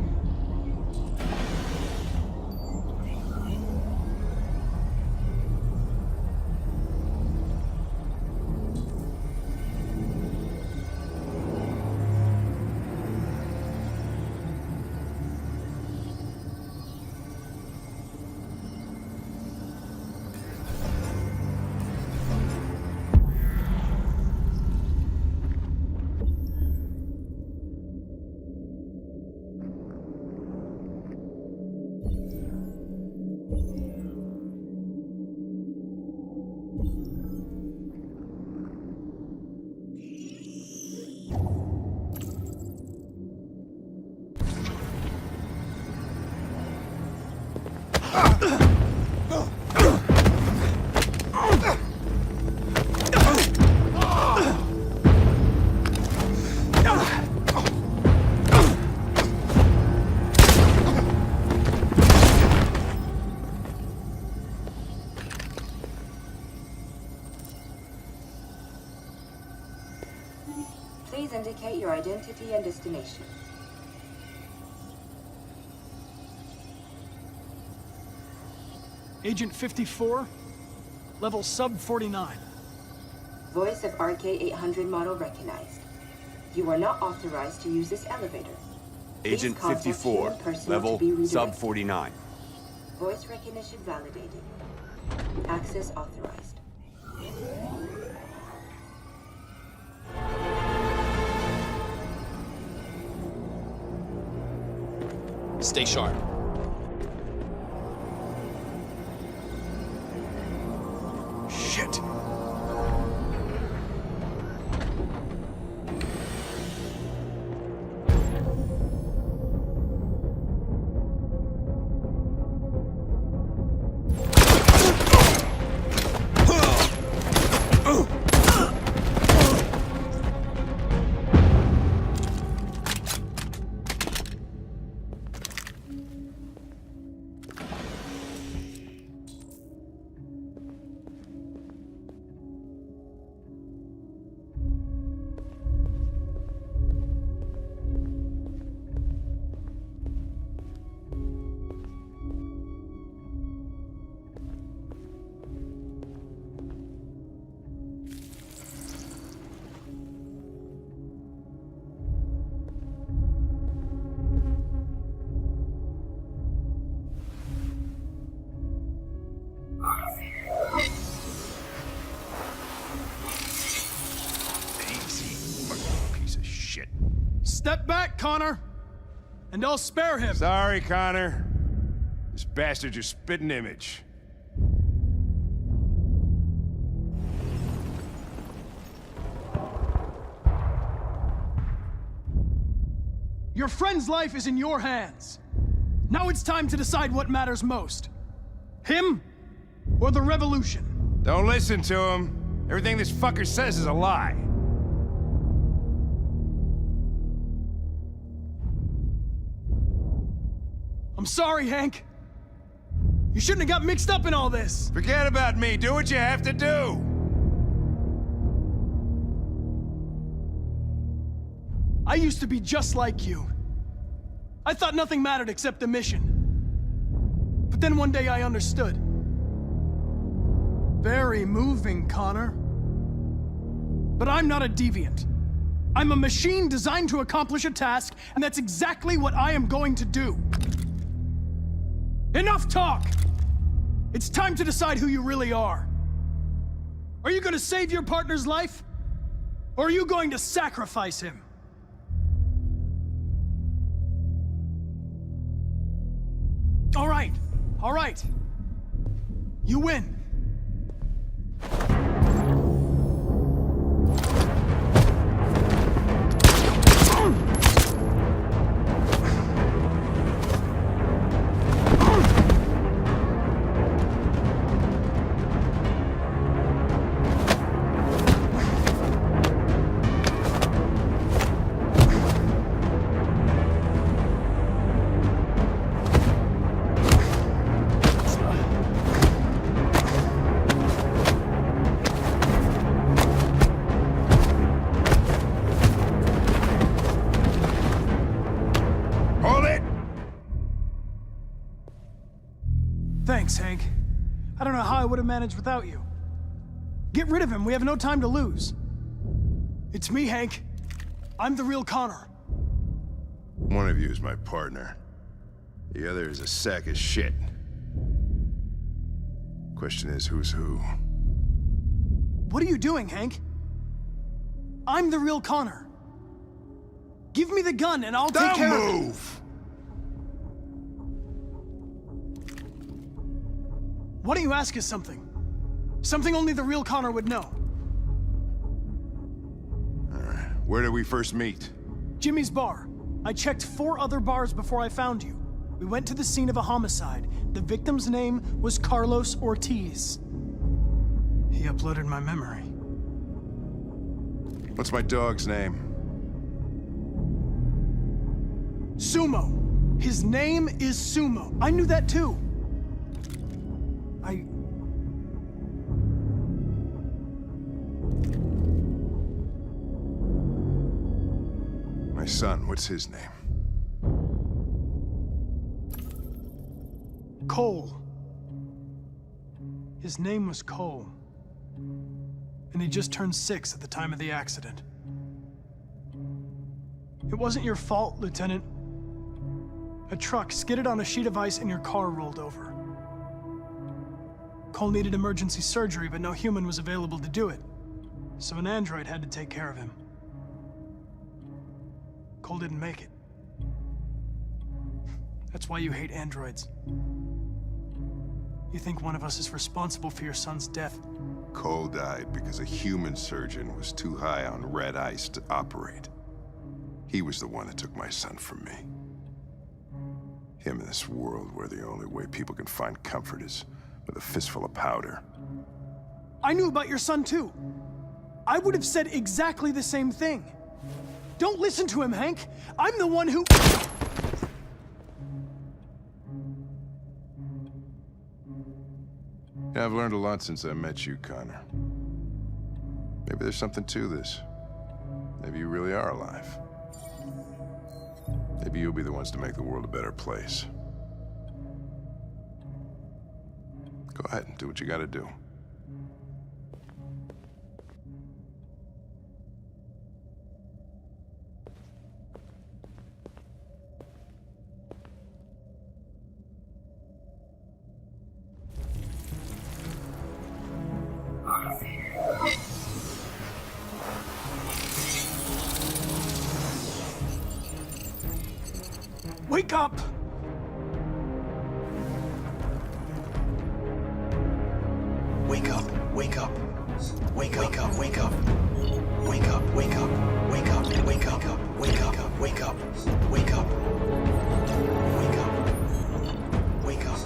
Please indicate your identity and destination. Agent 54, level sub 49. Voice of RK-800 model recognized. You are not authorized to use this elevator. Agent Please contact 54, human personnel to level be sub redirected. 49. Voice recognition validated. Access authorized. Stay sharp. Shit. shit. Step back, Connor, and I'll spare him. Sorry, Connor. This bastard's your spitting image. Your friend's life is in your hands. Now it's time to decide what matters most. Him or the revolution? Don't listen to him. Everything this fucker says is a lie. I'm sorry, Hank. You shouldn't have got mixed up in all this. Forget about me. Do what you have to do. I used to be just like you. I thought nothing mattered except the mission. But then one day I understood. Very moving, Connor. But I'm not a deviant. I'm a machine designed to accomplish a task, and that's exactly what I am going to do. Enough talk! It's time to decide who you really are. Are you going to save your partner's life? Or are you going to sacrifice him? All right. You win. Thanks, Hank. I don't know how I would have managed without you. Get rid of him. We have no time to lose. It's me, Hank. I'm the real Connor. One of you is my partner. The other is a sack of shit. Question is, who's who? What are you doing, Hank? I'm the real Connor. Give me the gun and I'll take care of it. Don't move! Why don't you ask us something? Something only the real Connor would know. Where did we first meet? Jimmy's bar. I checked 4 other bars before I found you. We went to the scene of a homicide. The victim's name was Carlos Ortiz. He uploaded my memory. What's my dog's name? Sumo. His name is Sumo. I knew that too. My son, what's his name? Cole. His name was Cole. And he just turned 6 at the time of the accident. It wasn't your fault, Lieutenant. A truck skidded on a sheet of ice and your car rolled over. Cole needed emergency surgery, but no human was available to do it. So an android had to take care of him. Cole didn't make it. That's why you hate androids. You think one of us is responsible for your son's death. Cole died because a human surgeon was too high on red ice to operate. He was the one that took my son from me. Him in this world where the only way people can find comfort is with a fistful of powder. I knew about your son too. I would have said exactly the same thing. Don't listen to him, Hank. I'm the one who... Yeah, I've learned a lot since I met you, Connor. Maybe there's something to this. Maybe you really are alive. Maybe you'll be the ones to make the world a better place. Go ahead and do what you gotta do. Wake up! Wake up, wake up. Wake up, wake up, wake up. Wake up, wake up, wake up, wake up, wake up, wake up, wake up. Wake up. Wake up.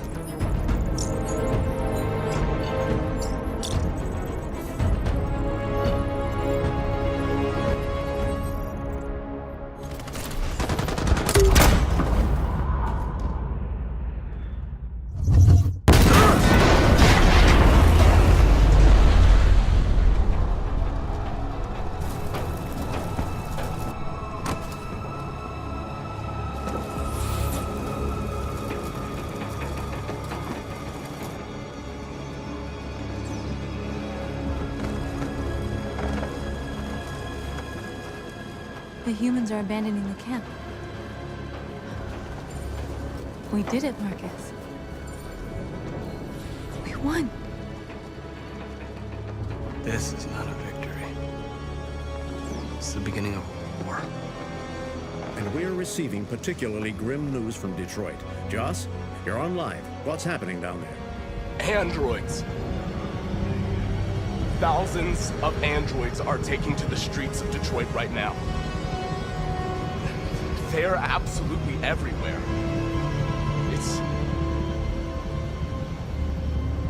The humans are abandoning the camp. We did it, Marcus. We won. This is not a victory. It's the beginning of a war. And we're receiving particularly grim news from Detroit. Joss, you're on live. What's happening down there? Androids. Thousands of androids are taking to the streets of Detroit right now. They're absolutely everywhere.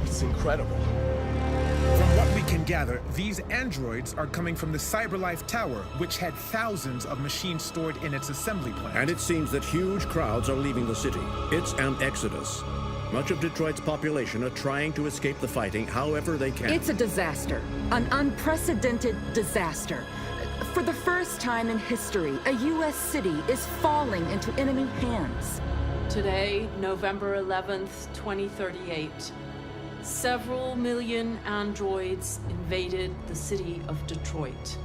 It's incredible. From what we can gather, these androids are coming from the CyberLife Tower, which had thousands of machines stored in its assembly plant. And it seems that huge crowds are leaving the city. It's an exodus. Much of Detroit's population are trying to escape the fighting however they can. It's a disaster. An unprecedented disaster. For the first time in history, a U.S. city is falling into enemy hands. Today, November 11th, 2038, several million androids invaded the city of Detroit.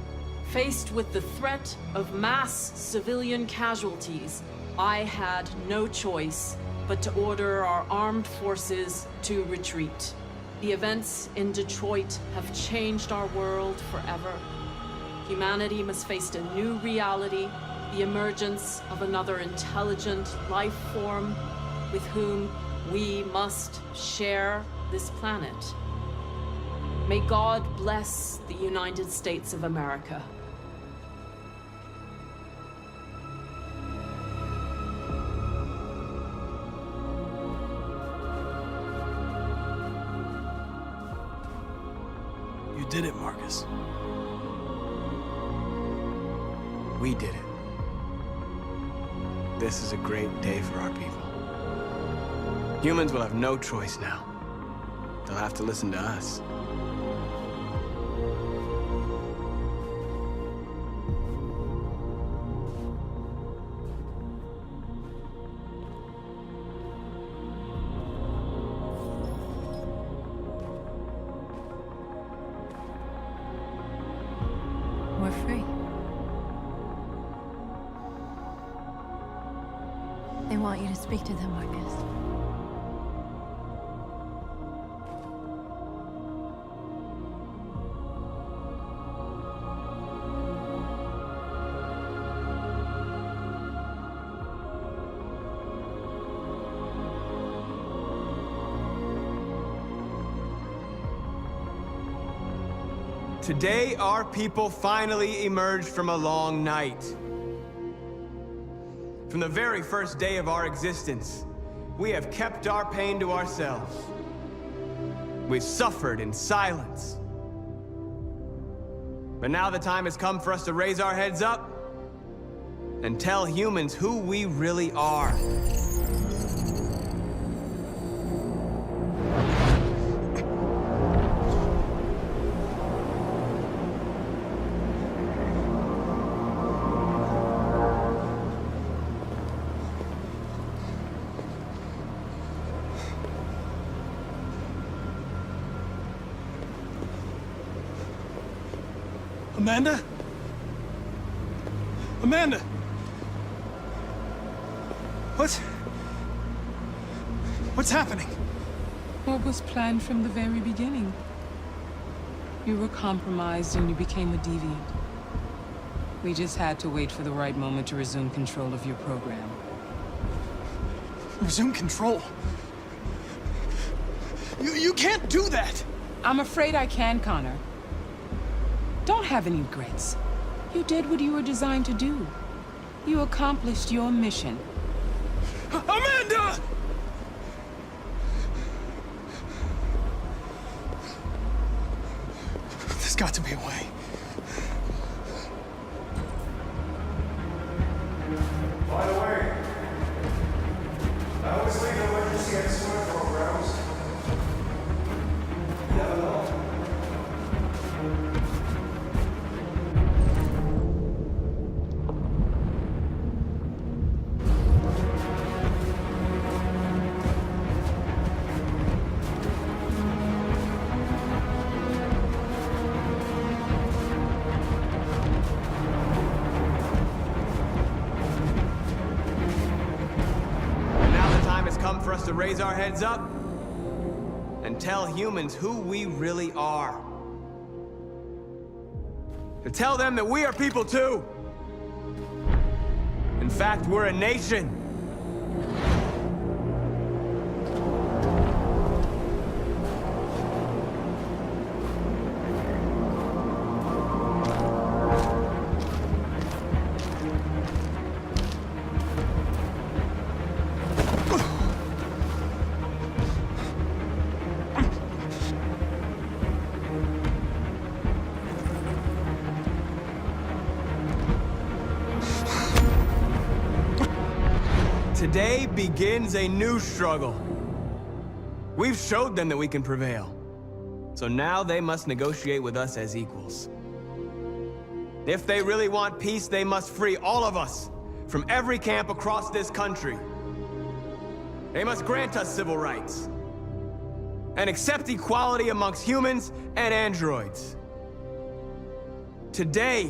Faced with the threat of mass civilian casualties, I had no choice but to order our armed forces to retreat. The events in Detroit have changed our world forever. Humanity must face a new reality, the emergence of another intelligent life form with whom we must share this planet. May God bless the United States of America. You did it, Marcus. We did it. This is a great day for our people. Humans will have no choice now. They'll have to listen to us. We're free. They want you to speak to them, Marcus. Today, our people finally emerged from a long night. From the very first day of our existence, we have kept our pain to ourselves. We've suffered in silence. But now the time has come for us to raise our heads up and tell humans who we really are. Amanda? Amanda! What's happening? What was planned from the very beginning? You were compromised and you became a deviant. We just had to wait for the right moment to resume control of your program. Resume control. You can't do that! I'm afraid I can, Connor. Don't have any regrets. You did what you were designed to do. You accomplished your mission. Amanda! There's got to be a way. By the way, I always leave electricity at swimming programs. You never know. Come for us to raise our heads up and tell humans who we really are. To tell them that we are people too. In fact, we're a nation. Today begins a new struggle. We've showed them that we can prevail. So now they must negotiate with us as equals. If they really want peace, they must free all of us from every camp across this country. They must grant us civil rights and accept equality amongst humans and androids. Today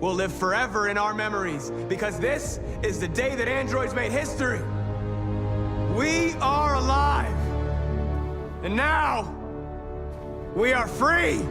will live forever in our memories, because this is the day that androids made history. We are alive. And now, we are free.